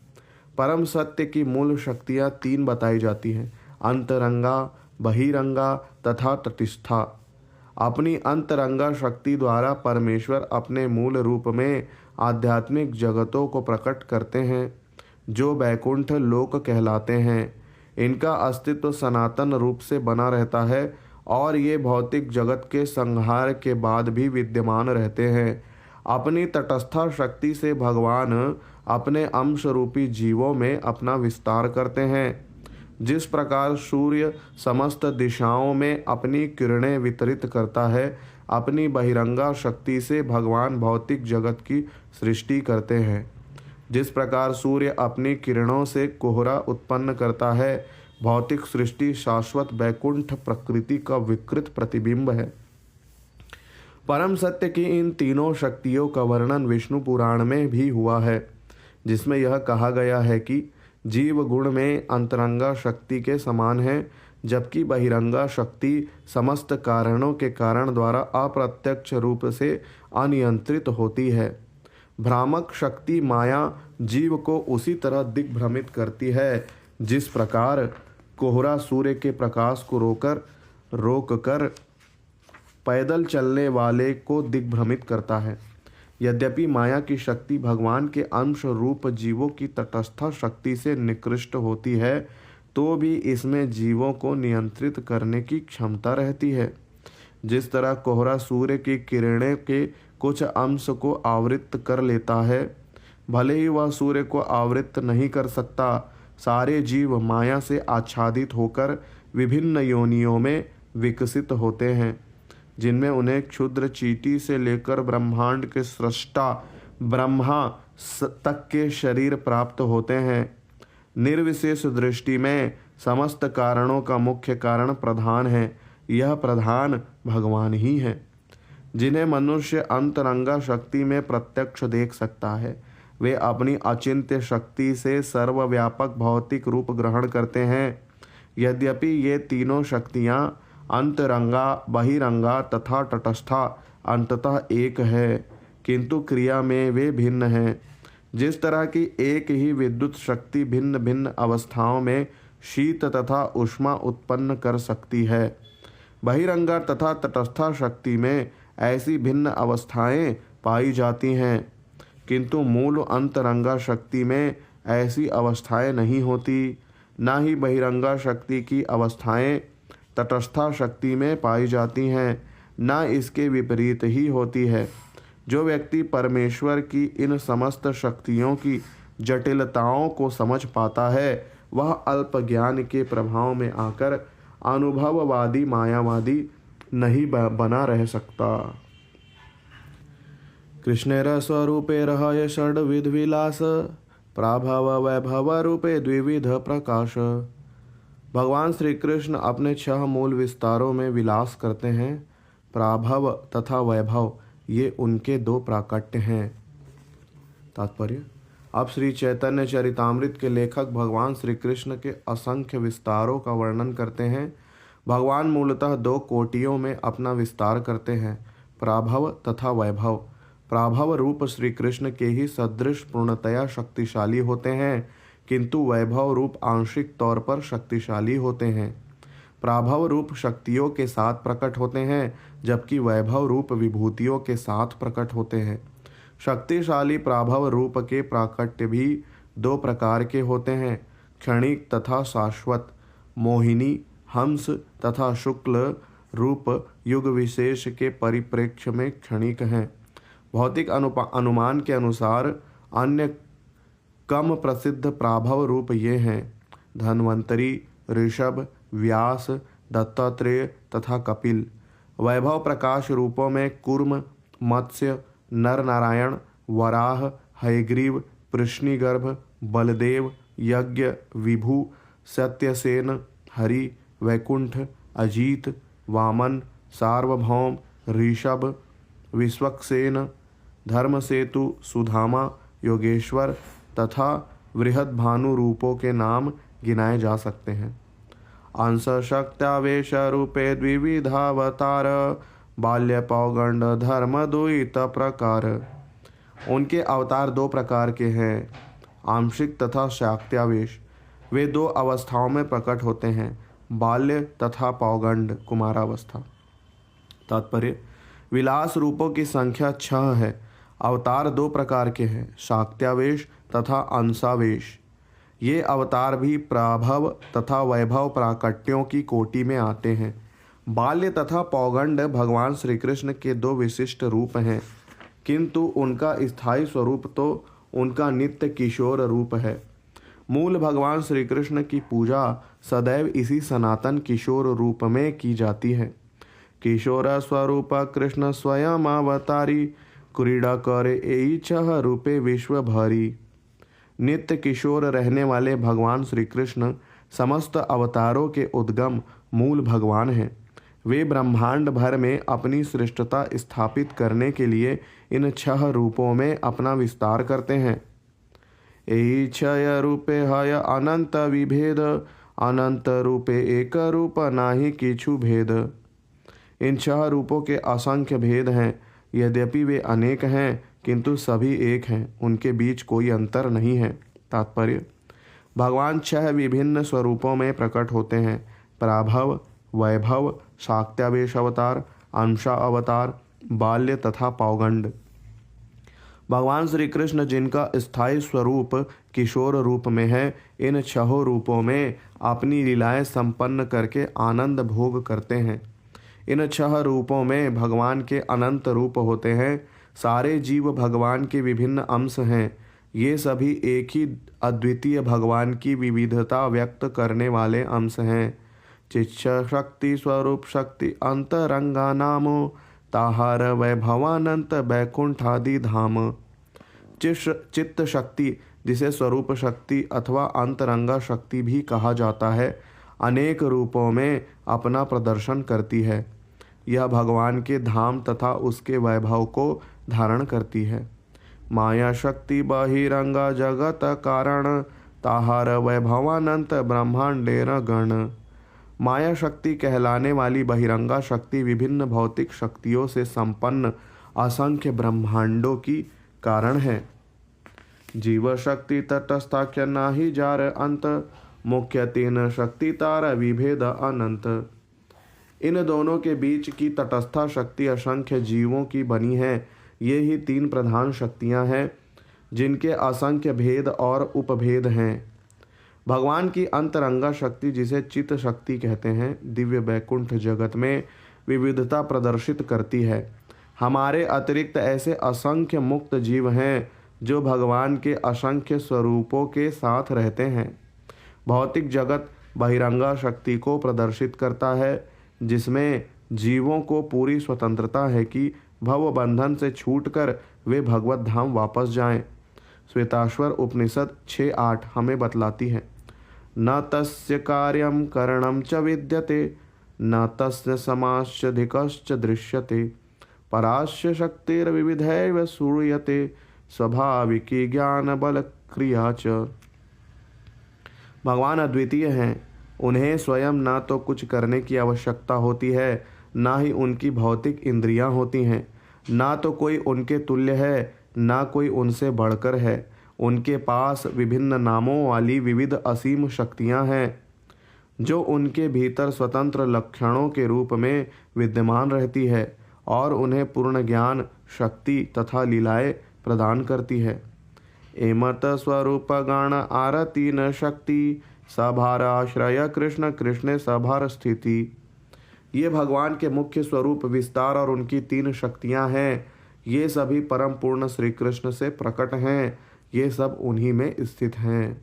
Speaker 1: परम सत्य की मूल शक्तियाँ 3 बताई जाती हैं: अंतरंगा, बहिरंगा तथा तटस्था। अपनी अंतरंगा शक्ति द्वारा परमेश्वर अपने मूल रूप में आध्यात्मिक जगतों को प्रकट करते हैं, जो वैकुंठ लोक कहलाते हैं। इनका अस्तित्व सनातन रूप से बना रहता है और ये भौतिक जगत के संहार के बाद भी विद्यमान रहते हैं। अपनी तटस्था शक्ति से भगवान अपने अंश रूपी जीवों में अपना विस्तार करते हैं। जिस प्रकार सूर्य समस्त दिशाओं में अपनी किरणें वितरित करता है, अपनी बहिरंगा शक्ति से भगवान भौतिक जगत की सृष्टि करते हैं। जिस प्रकार सूर्य अपनी किरणों से कोहरा उत्पन्न करता है, भौतिक सृष्टि शाश्वत वैकुंठ प्रकृति का विकृत प्रतिबिंब है। परम सत्य की इन तीनों शक्तियों का वर्णन विष्णु पुराण में भी हुआ है, जिसमें यह कहा गया है कि जीव गुण में अंतरंगा शक्ति के समान है, जबकि बहिरंगा शक्ति समस्त कारणों के कारण द्वारा अप्रत्यक्ष रूप से अनियंत्रित होती है। भ्रामक शक्ति माया जीव को उसी तरह दिग्भ्रमित करती है जिस प्रकार कोहरा सूर्य के प्रकाश को रोककर पैदल चलने वाले को दिग्भ्रमित करता है। यद्यपि माया की शक्ति भगवान के अंश रूप जीवों की तटस्थ शक्ति से निकृष्ट होती है, तो भी इसमें जीवों को नियंत्रित करने की क्षमता रहती है। जिस तरह कोहरा सूर्य की किरणें के कुछ अंश को आवृत कर लेता है, भले ही वह सूर्य को आवृत नहीं कर सकता, सारे जीव माया से आच्छादित होकर विभिन्न योनियों में विकसित होते हैं, जिनमें उन्हें क्षुद्र चींटी से लेकर ब्रह्मांड के सृष्टा ब्रह्मा तक के शरीर प्राप्त होते हैं। निर्विशेष दृष्टि में समस्त कारणों का मुख्य कारण प्रधान है। यह प्रधान भगवान ही है, जिन्हें मनुष्य अंतरंगा शक्ति में प्रत्यक्ष देख सकता है। वे अपनी अचिंत्य शक्ति से सर्वव्यापक भौतिक रूप ग्रहण करते हैं। यद्यपि ये तीनों शक्तियाँ अंतरंगा, बहिरंगा तथा तटस्था अंततः एक है, किंतु क्रिया में वे भिन्न हैं। जिस तरह की एक ही विद्युत शक्ति भिन्न भिन्न अवस्थाओं में शीत तथा उष्मा उत्पन्न कर सकती है, बहिरंगा तथा तटस्था शक्ति में ऐसी भिन्न अवस्थाएं पाई जाती हैं, किंतु मूल अंतरंगा शक्ति में ऐसी अवस्थाएं नहीं होती। न ही बहिरंगा शक्ति की अवस्थाएं तटस्था शक्ति में पाई जाती हैं, न इसके विपरीत ही होती है। जो व्यक्ति परमेश्वर की इन समस्त शक्तियों की जटिलताओं को समझ पाता है, वह अल्प ज्ञान के प्रभाव में आकर अनुभववादी मायावादी नहीं बना रह सकता। कृष्णेर स्वरूपे रहय षड्विध विलास, प्राभव वैभव रूपे द्विविध प्रकाश। भगवान श्री कृष्ण अपने 6 मूल विस्तारों में विलास करते हैं। प्राभव तथा वैभव ये उनके 2 प्राकट्य हैं। तात्पर्य: अब श्री चैतन्य चरितामृत के लेखक भगवान श्री कृष्ण के असंख्य विस्तारों का वर्णन करते हैं। भगवान मूलतः 2 कोटियों में अपना विस्तार करते हैं, प्राभव तथा वैभव। प्राभव रूप श्री कृष्ण के ही सदृश पूर्णतया शक्तिशाली होते हैं, किंतु वैभव रूप आंशिक तौर पर शक्तिशाली होते हैं। प्राभव रूप शक्तियों के साथ प्रकट होते हैं, जबकि वैभव रूप विभूतियों के साथ प्रकट होते हैं। शक्तिशाली प्राभव रूप के प्राकट्य भी 2 प्रकार के होते हैं, क्षणिक तथा शाश्वत। मोहिनी, हंस तथा शुक्ल रूप युग विशेष के परिप्रेक्ष्य में क्षणिक हैं। भौतिक अनुमान के अनुसार अन्य कम प्रसिद्ध प्राभव रूप ये हैं: धन्वंतरी, ऋषभ, व्यास, दत्तात्रेय तथा कपिल। वैभव प्रकाश रूपों में कूर्म, मत्स्य, नर नारायण, वराह, हयग्रीव, पृश्निगर्भ, बलदेव, यज्ञ, विभु, सत्यसेन, हरि, वैकुंठ, अजीत, वामन, सार्वभौम, ऋषभ, विश्वक्सेन, धर्मसेतु, सुधामा, योगेश्वर तथा बृहद्भानु रूपों के नाम गिनाए जा सकते हैं। अंश शक्त्यावेश रूपे द्विविधावतार, बाल्य पौगंड धर्म द्वैत प्रकार। उनके अवतार 2 प्रकार के हैं, आंशिक तथा शाक्त्यावेश। वे 2 अवस्थाओं में प्रकट होते हैं, बाल्य तथा पौगंड कुमारावस्था। तात्पर्य: विलास रूपों की संख्या 6 है। अवतार 2 प्रकार के हैं, शाक्त्यावेश तथा अंशावेश। ये अवतार भी प्राभव तथा वैभव प्राकट्यों की कोटि में आते हैं। बाल्य तथा पौगंड भगवान श्री कृष्ण के 2 विशिष्ट रूप हैं, किंतु उनका स्थायी स्वरूप तो उनका नित्य किशोर रूप है। मूल भगवान श्री कृष्ण की पूजा सदैव इसी सनातन किशोर रूप में की जाती है। किशोर स्वरूप कृष्ण स्वयं अवतारी, क्रीड़ा करे एई 6 रूपे विश्व भरी। नित्य किशोर रहने वाले भगवान श्री कृष्ण समस्त अवतारों के उद्गम मूल भगवान हैं। वे ब्रह्मांड भर में अपनी श्रेष्ठता स्थापित करने के लिए इन 6 रूपों में अपना विस्तार करते हैं। एई 6 रूपे हय अनंत विभेद, अनंत रूपे एक रूप नाही किछु भेद। इन 6 रूपों के असंख्य भेद हैं, यद्यपि वे अनेक हैं, किंतु सभी एक हैं, उनके बीच कोई अंतर नहीं है। तात्पर्य: भगवान 6 विभिन्न स्वरूपों में प्रकट होते हैं, प्राभव, वैभव, शाक्त्यावेश अवतार, अंशा अवतार, बाल्य तथा पौगंड। भगवान श्री कृष्ण जिनका स्थायी स्वरूप किशोर रूप में है। इन छहों रूपों में अपनी लीलाएं संपन्न करके आनंद भोग करते हैं। इन छह रूपों में भगवान के अनंत रूप होते हैं। सारे जीव भगवान के विभिन्न अंश हैं। ये सभी एक ही अद्वितीय भगवान की विविधता व्यक्त करने वाले अंश हैं। चिच्छ शक्ति स्वरूप शक्ति अंतरंगा नामो ताहार वैभवानंत बैकुंठादि धाम। चित्त शक्ति, जिसे स्वरूप शक्ति अथवा अंतरंगा शक्ति भी कहा जाता है, अनेक रूपों में अपना प्रदर्शन करती है। यह भगवान के धाम तथा उसके वैभव को धारण करती है। माया शक्ति बहिरंगा जगत कारण ताहार वैभवानंत ब्रह्मांडेर गण। माया शक्ति कहलाने वाली बहिरंगा शक्ति विभिन्न भौतिक शक्तियों से संपन्न असंख्य ब्रह्मांडों की कारण है। जीव शक्ति तटस्थाख्य नाही जार अंत मुख्य तीन शक्ति तारा विभेद अनंत। इन दोनों के बीच की तटस्था शक्ति असंख्य जीवों की बनी है। ये ही तीन प्रधान शक्तियां हैं जिनके असंख्य भेद और उपभेद हैं। भगवान की अंतरंगा शक्ति, जिसे चित्त शक्ति कहते हैं, दिव्य बैकुंठ जगत में विविधता प्रदर्शित करती है। हमारे अतिरिक्त ऐसे असंख्य मुक्त जीव हैं जो भगवान के असंख्य स्वरूपों के साथ रहते हैं। भौतिक जगत बहिरंगा शक्ति को प्रदर्शित करता है, जिसमें जीवों को पूरी स्वतंत्रता है कि भव बंधन से छूटकर वे भगवत धाम वापस जाएं। श्वेताश्वर उपनिषद 6:8 हमें बतलाती है, न तस्य कार्यम करणम च विद्यते न तस्य समाश्चधिकश्च दृश्यते परास्य शक्तिर्विविधैव सूयते स्वाभाविकी ज्ञान बल क्रिया च। भगवान अद्वितीय हैं। उन्हें स्वयं ना तो कुछ करने की आवश्यकता होती है, ना ही उनकी भौतिक इंद्रियां होती हैं। ना तो कोई उनके तुल्य है, ना कोई उनसे बढ़कर है। उनके पास विभिन्न नामों वाली विविध असीम शक्तियां हैं जो उनके भीतर स्वतंत्र लक्षणों के रूप में विद्यमान रहती है और उन्हें पूर्ण ज्ञान, शक्ति तथा लीलाएं प्रदान करती है। एमत स्वरूप गण आरती न शक्ति सभार आश्रय कृष्ण कृष्ण सभार स्थिति। ये भगवान के मुख्य स्वरूप, विस्तार और उनकी तीन शक्तियां हैं। ये सभी परम पूर्ण श्री कृष्ण से प्रकट हैं। ये सब उन्हीं में स्थित हैं।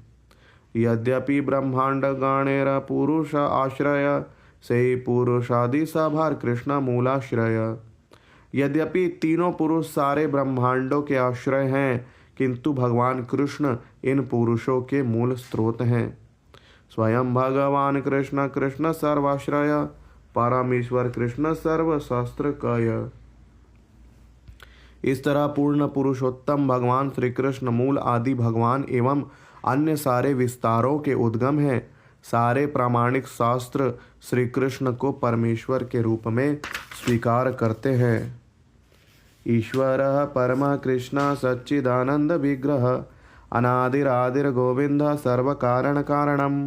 Speaker 1: यद्यपि ब्रह्मांड गणेर पुरुष आश्रय से पुरुषादि सभार कृष्ण मूलाश्रय। यद्यपि तीनों पुरुष सारे ब्रह्मांडों के आश्रय हैं, किंतु भगवान कृष्ण इन पुरुषों के मूल स्रोत हैं। स्वयं भगवान कृष्ण कृष्ण सर्वाश्रय परमेश्वर कृष्ण सर्व शास्त्र कय। इस तरह पूर्ण पुरुषोत्तम भगवान श्री कृष्ण मूल आदि भगवान एवं अन्य सारे विस्तारों के उद्गम हैं। सारे प्रामाणिक शास्त्र श्री कृष्ण को परमेश्वर के रूप में स्वीकार करते हैं। ईश्वर परम कृष्ण सच्चिदानंद विग्रह अनादिरादिर गोविंद सर्व कारण कारणम।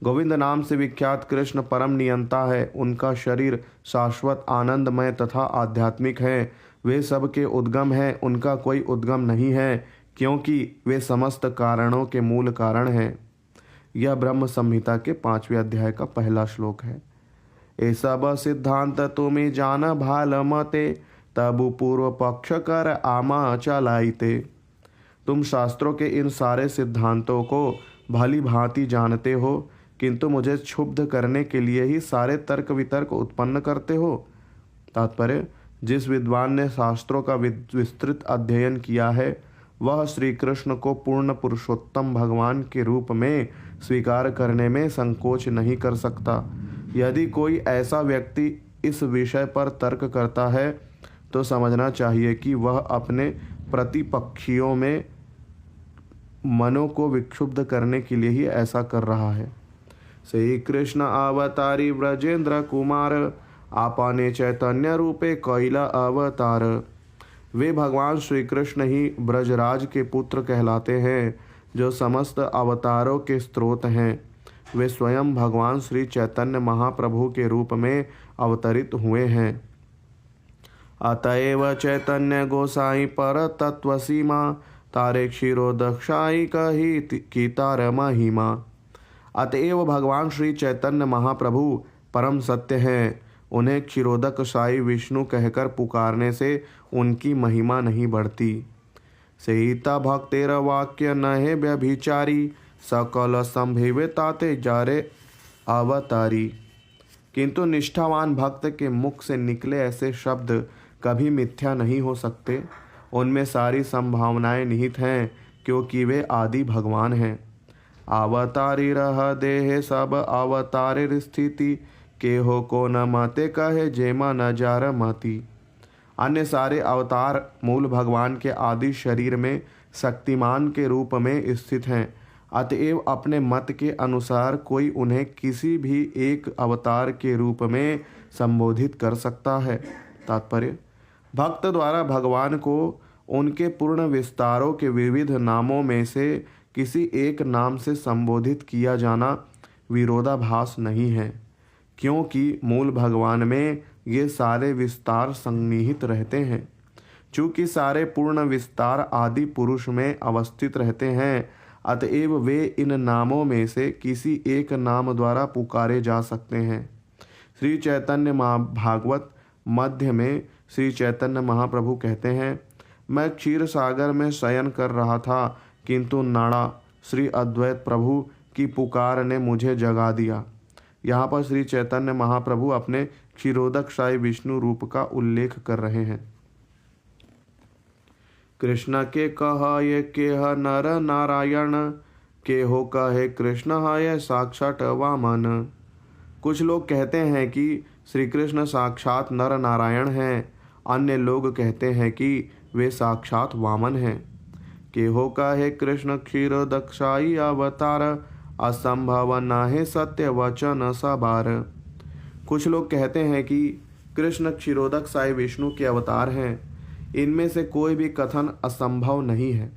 Speaker 1: गोविंद नाम से विख्यात कृष्ण परम नियंता है। उनका शरीर शाश्वत आनंदमय तथा आध्यात्मिक है। वे सब के उद्गम हैं। उनका कोई उद्गम नहीं है, क्योंकि वे समस्त कारणों के मूल कारण हैं। यह ब्रह्म संहिता के 5वें अध्याय का पहला श्लोक है। ए सब सिद्धांत तुम्हें जान भाल मते तबु पूर्व पक्ष कर आमा चलाइते। तुम शास्त्रों के इन सारे सिद्धांतों को भली भांति जानते हो, किंतु मुझे क्षुब्ध करने के लिए ही सारे तर्क वितर्क उत्पन्न करते हो। तात्पर्य, जिस विद्वान ने शास्त्रों का विस्तृत अध्ययन किया है, वह श्री कृष्ण को पूर्ण पुरुषोत्तम भगवान के रूप में स्वीकार करने में संकोच नहीं कर सकता। यदि कोई ऐसा व्यक्ति इस विषय पर तर्क करता है तो समझना चाहिए कि वह अपने प्रतिपक्षियों में मनों को विक्षुब्ध करने के लिए ही ऐसा कर रहा है। श्री कृष्ण अवतारी ब्रजेंद्र कुमार आपने चैतन्य रूपे कैला अवतार। वे भगवान श्री कृष्ण ही ब्रजराज के पुत्र कहलाते हैं, जो समस्त अवतारों के स्रोत हैं। वे स्वयं भगवान श्री चैतन्य महाप्रभु के रूप में अवतरित हुए हैं। अतएव चैतन्य गोसाई पर तत्व सीमा तारे क्षीरोदक्षाई कही की तार महिमा। अतएव भगवान श्री चैतन्य महाप्रभु परम सत्य हैं। उन्हें क्षीरोदक साई विष्णु कहकर पुकारने से उनकी महिमा नहीं बढ़ती। सेहिता भक्तेर वाक्य नहे व्यभिचारी, सकल संभेवे ताते जारे अवतारी। किंतु निष्ठावान भक्त के मुख से निकले ऐसे शब्द कभी मिथ्या नहीं हो सकते। उनमें सारी संभावनाएं निहित हैं, क्योंकि वे आदि भगवान हैं। अवतारी रह देह सब अवतारिर स्थिति, के हो को न मते कहे जेमा न जार मती। अन्य सारे अवतार मूल भगवान के आदि शरीर में शक्तिमान के रूप में स्थित हैं। अतएव अपने मत के अनुसार कोई उन्हें किसी भी एक अवतार के रूप में संबोधित कर सकता है। तात्पर्य: भक्त द्वारा भगवान को उनके पूर्ण विस्तारों के विविध नामों में से किसी एक नाम से संबोधित किया जाना विरोधाभास नहीं है, क्योंकि मूल भगवान में ये सारे विस्तार संनिहित रहते हैं। चूँकि सारे पूर्ण विस्तार आदि पुरुष में अवस्थित रहते हैं, अतएव वे इन नामों में से किसी एक नाम द्वारा पुकारे जा सकते हैं। श्री चैतन्य भागवत मध्य में श्री चैतन्य महाप्रभु कहते हैं, मैं क्षीर सागर में शयन कर रहा था, किंतु नाड़ा श्री अद्वैत प्रभु की पुकार ने मुझे जगा दिया। यहाँ पर श्री चैतन्य महाप्रभु अपने क्षीरोदक साई विष्णु रूप का उल्लेख कर रहे हैं। कृष्ण के कह केह नर नारायण, के हो कहे कृष्ण है साक्षात वामन। कुछ लोग कहते हैं कि श्री कृष्ण साक्षात नर नारायण हैं। अन्य लोग कहते हैं कि वे साक्षात वामन हैं। के हो कहे कृष्ण क्षीरोदक्षाई अवतार, असंभव नाहे सत्य वचन सबार। कुछ लोग कहते हैं कि कृष्ण क्षीरोदक साई विष्णु के अवतार हैं। इनमें से कोई भी कथन असंभव नहीं है।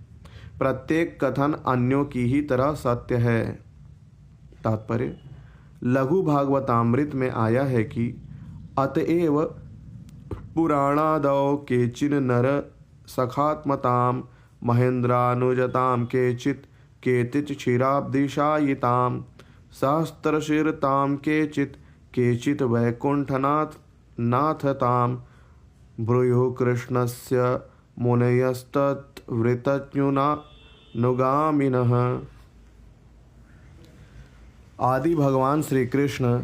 Speaker 1: प्रत्येक कथन अन्यों की ही तरह सत्य है। तात्पर्य: लघु भागवतामृत में आया है कि अतएव पुराणादौ केचिन नर सखात्मताम, महेंद्रानुजताम केचित केचित् क्षीराब्धिशायिताम, सहस्त्रशीरताम केचित् वैकुंठनाथ नाथताम, ब्रूयुः कृष्णस्य मुनयस्तद्वृतज्ञानुगामिनः। आदि भगवान श्री कृष्ण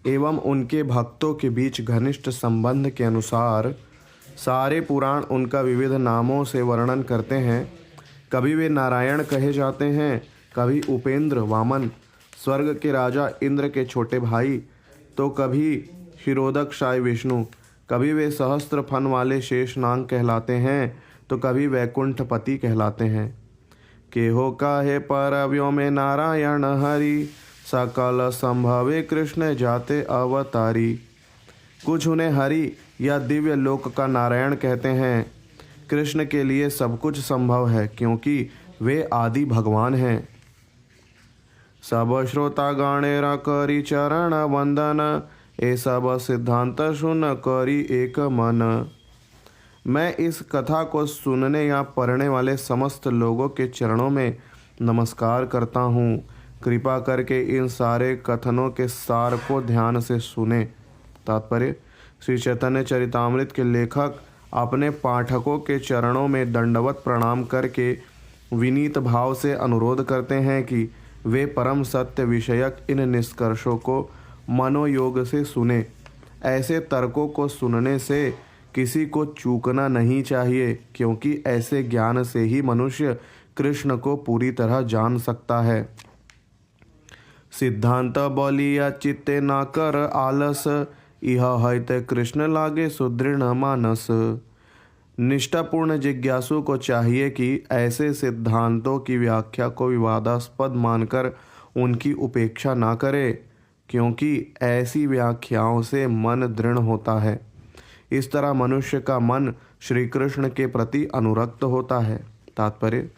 Speaker 1: एवं उनके भक्तों के बीच घनिष्ठ संबंध के अनुसार सारे पुराण उनका विविध नामों से वर्णन करते हैं। कभी वे नारायण कहे जाते हैं, कभी उपेंद्र वामन स्वर्ग के राजा इंद्र के छोटे भाई, तो कभी क्षीरोदक साई विष्णु, कभी वे सहस्त्र फन वाले शेषनाग कहलाते हैं, तो कभी वैकुंठपति कहलाते हैं। के हो काहे पर व्योमे नारायण हरि, सकल संभवे कृष्ण जाते अवतारी। कुछ उन्हें हरि या दिव्य लोक का नारायण कहते हैं। कृष्ण के लिए सब कुछ संभव है, क्योंकि वे आदि भगवान हैं। सब श्रोता गाणेरा करी चरण वंदन, ए सब सिद्धांत सुन करी एक मन। मैं इस कथा को सुनने या पढ़ने वाले समस्त लोगों के चरणों में नमस्कार करता हूँ। कृपा करके इन सारे कथनों के सार को ध्यान से सुने। तात्पर्य: श्री चैतन्य चरितामृत के लेखक अपने पाठकों के चरणों में दंडवत प्रणाम करके विनीत भाव से अनुरोध करते हैं कि वे परम सत्य विषयक इन निष्कर्षों को मनोयोग से सुने। ऐसे तर्कों को सुनने से किसी को चूकना नहीं चाहिए, क्योंकि ऐसे ज्ञान से ही मनुष्य कृष्ण को पूरी तरह जान सकता है। सिद्धांत बोलिया चित्ते ना कर आलस, यह है ते कृष्ण लागे सुदृढ़ मानस। निष्ठापूर्ण जिज्ञासु को चाहिए कि ऐसे सिद्धांतों की व्याख्या को विवादास्पद मानकर उनकी उपेक्षा ना करे, क्योंकि ऐसी व्याख्याओं से मन दृढ़ होता है। इस तरह मनुष्य का मन श्री कृष्ण के प्रति अनुरक्त होता है। तात्पर्य: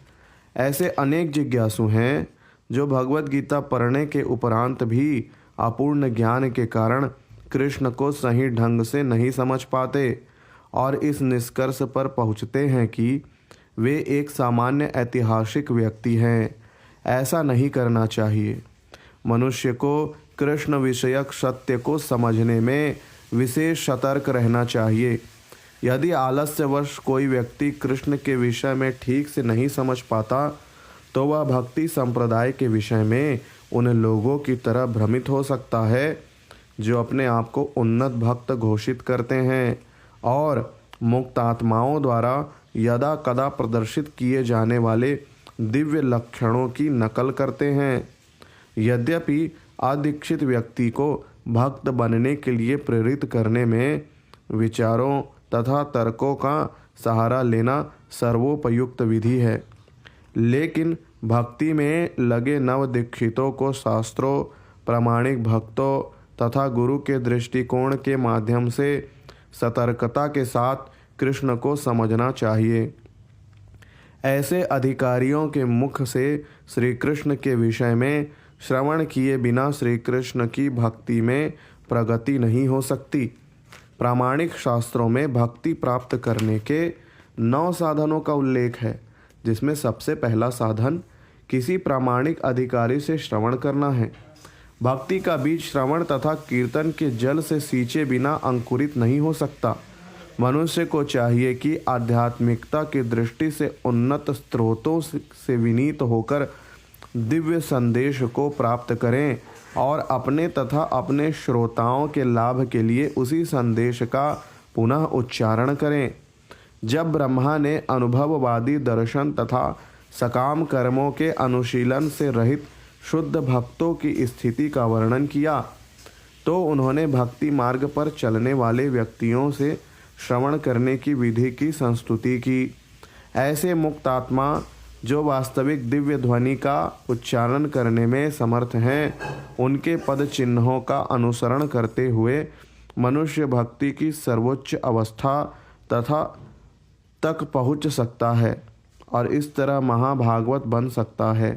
Speaker 1: ऐसे अनेक जिज्ञासु हैं जो भगवत गीता पढ़ने के उपरांत भी अपूर्ण ज्ञान के कारण कृष्ण को सही ढंग से नहीं समझ पाते और इस निष्कर्ष पर पहुँचते हैं कि वे एक सामान्य ऐतिहासिक व्यक्ति हैं। ऐसा नहीं करना चाहिए। मनुष्य को कृष्ण विषयक सत्य को समझने में विशेष सतर्क रहना चाहिए। यदि आलस्यवश कोई व्यक्ति कृष्ण के विषय में ठीक से नहीं समझ पाता तो वह भक्ति संप्रदाय के विषय में उन लोगों की तरह भ्रमित हो सकता है जो अपने आप को उन्नत भक्त घोषित करते हैं और मुक्त आत्माओं द्वारा यदा कदा प्रदर्शित किए जाने वाले दिव्य लक्षणों की नकल करते हैं। यद्यपि अदीक्षित व्यक्ति को भक्त बनने के लिए प्रेरित करने में विचारों तथा तर्कों का सहारा लेना सर्वोपयुक्त विधि है, लेकिन भक्ति में लगे नव दीक्षितों को शास्त्रों, प्रामाणिक भक्तों तथा गुरु के दृष्टिकोण के माध्यम से सतर्कता के साथ कृष्ण को समझना चाहिए। ऐसे अधिकारियों के मुख से श्री कृष्ण के विषय में श्रवण किए बिना श्री कृष्ण की भक्ति में प्रगति नहीं हो सकती। प्रामाणिक शास्त्रों में भक्ति प्राप्त करने के 9 साधनों का उल्लेख है, जिसमें सबसे पहला साधन किसी प्रामाणिक अधिकारी से श्रवण करना है। भक्ति का बीज श्रवण तथा कीर्तन के जल से सींचे बिना अंकुरित नहीं हो सकता। मनुष्य को चाहिए कि आध्यात्मिकता की दृष्टि से उन्नत स्रोतों से विनीत होकर दिव्य संदेश को प्राप्त करें और अपने तथा अपने श्रोताओं के लाभ के लिए उसी संदेश का पुनः उच्चारण करें। जब ब्रह्मा ने अनुभववादी दर्शन तथा सकाम कर्मों के अनुशीलन से रहित शुद्ध भक्तों की स्थिति का वर्णन किया तो उन्होंने भक्ति मार्ग पर चलने वाले व्यक्तियों से श्रवण करने की विधि की संस्तुति की। ऐसे मुक्त आत्मा जो वास्तविक दिव्य ध्वनि का उच्चारण करने में समर्थ हैं, उनके पद चिन्हों का अनुसरण करते हुए मनुष्य भक्ति की सर्वोच्च अवस्था तथा तक पहुँच सकता है और इस तरह महाभागवत बन सकता है।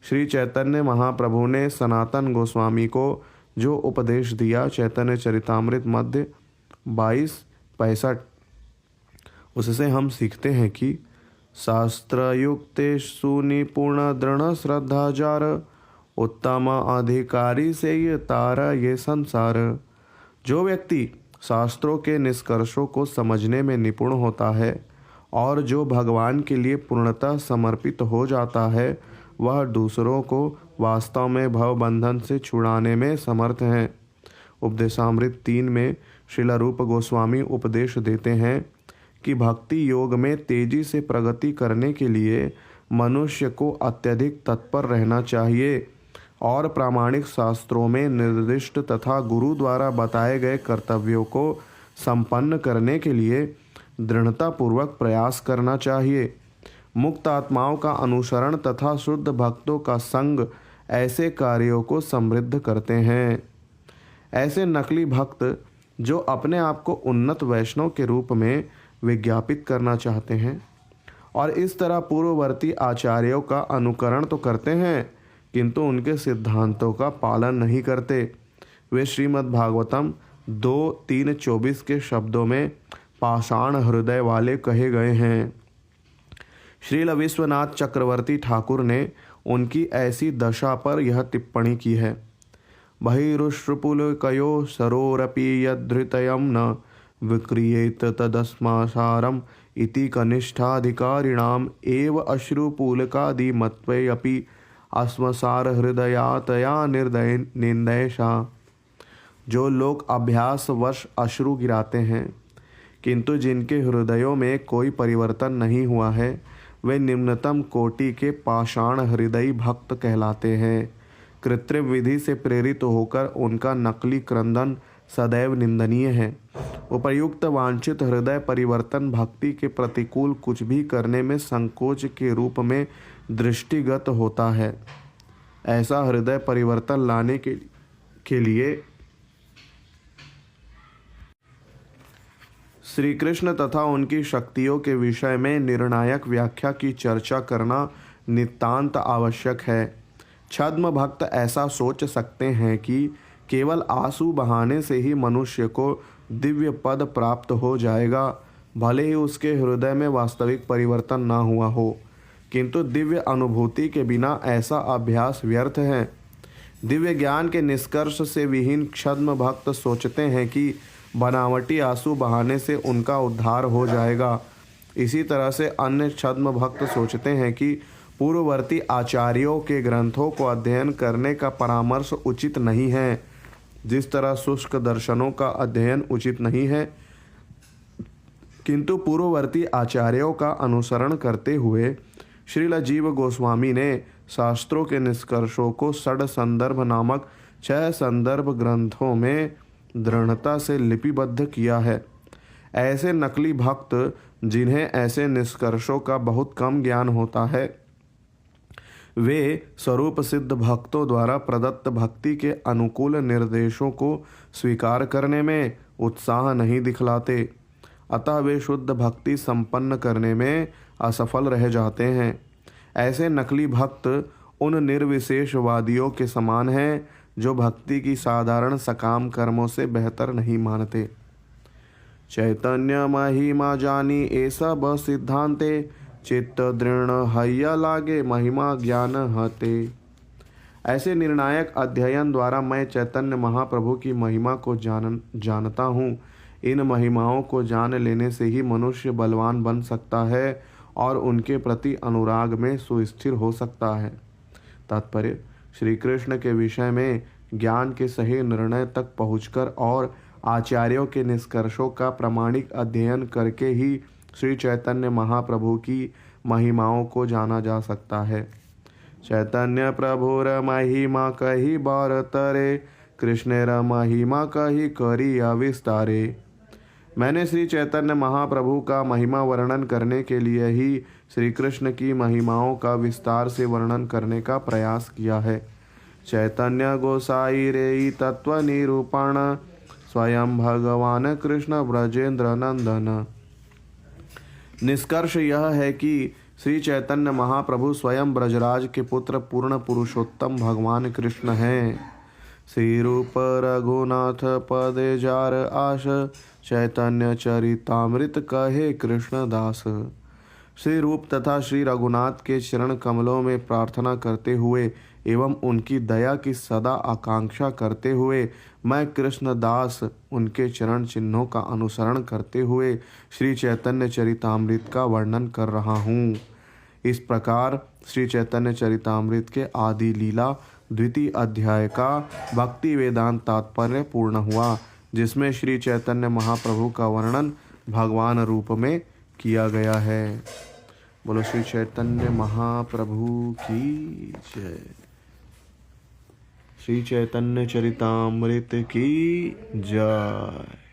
Speaker 1: श्री चैतन्य महाप्रभु ने सनातन गोस्वामी को जो उपदेश दिया, चैतन्य चरितामृत मध्य 22:65, उससे हम सीखते हैं कि शास्त्रयुक्तेषु निपुण दृढ़ श्रद्धाचार उत्तम अधिकारी से ये तारा ये संसार। जो व्यक्ति शास्त्रों के निष्कर्षों को समझने में निपुण होता है और जो भगवान के लिए पूर्णतः समर्पित हो जाता है, वह दूसरों को वास्तव में भवबंधन से छुड़ाने में समर्थ हैं। उपदेशामृत 3 में श्रील रूप गोस्वामी उपदेश देते हैं कि भक्ति योग में तेजी से प्रगति करने के लिए मनुष्य को अत्यधिक तत्पर रहना चाहिए और प्रामाणिक शास्त्रों में निर्दिष्ट तथा गुरु द्वारा बताए गए कर्तव्यों को संपन्न करने के लिए दृढ़तापूर्वक प्रयास करना चाहिए। मुक्त आत्माओं का अनुसरण तथा शुद्ध भक्तों का संग ऐसे कार्यों को समृद्ध करते हैं। ऐसे नकली भक्त जो अपने आप को उन्नत वैष्णव के रूप में विज्ञापित करना चाहते हैं और इस तरह पूर्ववर्ती आचार्यों का अनुकरण तो करते हैं किंतु उनके सिद्धांतों का पालन नहीं करते, वे श्रीमद् भागवतम 2:3-24 के शब्दों में पाषाण हृदय वाले कहे गए हैं। श्रील विश्वनाथ चक्रवर्ती ठाकुर ने उनकी ऐसी दशा पर यह टिप्पणी की है। बहिरुष्पुलकयो सरोरपि यद्धृतयं न विक्रियेत तदस्मासारम इति कनिष्ठाधिकारिणाम एव अश्रुपूलकादिमत्वे अपि अस्मसार हृदयातया निर्दय निंदेशा। जो लोग अभ्यासवश अश्रु गिराते हैं किंतु जिनके हृदयों में कोई परिवर्तन नहीं हुआ है, वे निम्नतम कोटि के पाषाण हृदयी भक्त कहलाते हैं। कृत्रिम विधि से प्रेरित होकर उनका नकली क्रंदन सदैव निंदनीय है। उपर्युक्त वांछित हृदय परिवर्तन भक्ति के प्रतिकूल कुछ भी करने में संकोच के रूप में दृष्टिगत होता है। ऐसा हृदय परिवर्तन लाने के लिए श्री कृष्ण तथा उनकी शक्तियों के विषय में निर्णायक व्याख्या की चर्चा करना नितांत आवश्यक है। छद्म भक्त ऐसा सोच सकते हैं कि केवल आंसू बहाने से ही मनुष्य को दिव्य पद प्राप्त हो जाएगा, भले ही उसके हृदय में वास्तविक परिवर्तन ना हुआ हो, किंतु दिव्य अनुभूति के बिना ऐसा अभ्यास व्यर्थ है। दिव्य ज्ञान के निष्कर्ष से विहीन छद्म भक्त सोचते हैं कि बनावटी आंसू बहाने से उनका उद्धार हो जाएगा। इसी तरह से अन्य छद्म भक्त सोचते हैं कि पूर्ववर्ती आचार्यों के ग्रंथों को अध्ययन करने का परामर्श उचित नहीं है, जिस तरह शुष्क दर्शनों का अध्ययन उचित नहीं है, किंतु पूर्ववर्ती आचार्यों का अनुसरण करते हुए श्रील जीव गोस्वामी ने शास्त्रों के निष्कर्षों को षड संदर्भ नामक 6 संदर्भ ग्रंथों में दृढ़ता से लिपिबद्ध किया है। ऐसे नकली भक्त, जिन्हें ऐसे निष्कर्षों का बहुत कम ज्ञान होता है, वे स्वरूप सिद्ध भक्तों द्वारा प्रदत्त भक्ति के अनुकूल निर्देशों को स्वीकार करने में उत्साह नहीं दिखलाते, अतः वे शुद्ध भक्ति संपन्न करने में असफल रह जाते हैं। ऐसे नकली भक्त उन निर्विशेषवादियों के समान हैं जो भक्ति की साधारण सकाम कर्मों से बेहतर नहीं मानते। चैतन्य महिमा जानी ए सब सिद्धांते, चित्त दृढ़ हैया लागे महिमा ज्ञान हते। ऐसे निर्णायक अध्ययन द्वारा मैं चैतन्य महाप्रभु की महिमा को जानता हूँ। इन महिमाओं को जान लेने से ही मनुष्य बलवान बन सकता है और उनके प्रति अनुराग में सुस्थिर हो सकता है। तात्पर्य: श्री कृष्ण के विषय में ज्ञान के सही निर्णय तक पहुंचकर और आचार्यों के निष्कर्षों का प्रामाणिक अध्ययन करके ही श्री चैतन्य महाप्रभु की महिमाओं को जाना जा सकता है। चैतन्य प्रभुर महिमा कही बार तरे, कृष्णेर महिमा कही करी अविस्तारे। मैंने श्री चैतन्य महाप्रभु का महिमा वर्णन करने के लिए ही श्री कृष्ण की महिमाओं का विस्तार से वर्णन करने का प्रयास किया है। चैतन्य गोसाई रे तत्व निरूपण, स्वयं भगवान कृष्ण ब्रजेंद्र नंदन। निष्कर्ष यह है कि श्री चैतन्य महाप्रभु स्वयं ब्रजराज के पुत्र पूर्ण पुरुषोत्तम भगवान कृष्ण हैं। श्री रूप रघुनाथ पदे जार आश, चैतन्य चरितामृत कहे कृष्णदास। श्री रूप तथा श्री रघुनाथ के चरण कमलों में प्रार्थना करते हुए एवं उनकी दया की सदा आकांक्षा करते हुए मैं कृष्णदास उनके चरण चिन्हों का अनुसरण करते हुए श्री चैतन्य चरितामृत का वर्णन कर रहा हूँ। इस प्रकार श्री चैतन्य चरितामृत के आदि लीला द्वितीय अध्याय का भक्ति वेदांत तात्पर्य पूर्ण हुआ, जिसमें श्री चैतन्य महाप्रभु का वर्णन भगवान रूप में किया गया है। बोलो श्री चैतन्य महाप्रभु की जय। श्री चैतन्य चरितामृत की जय।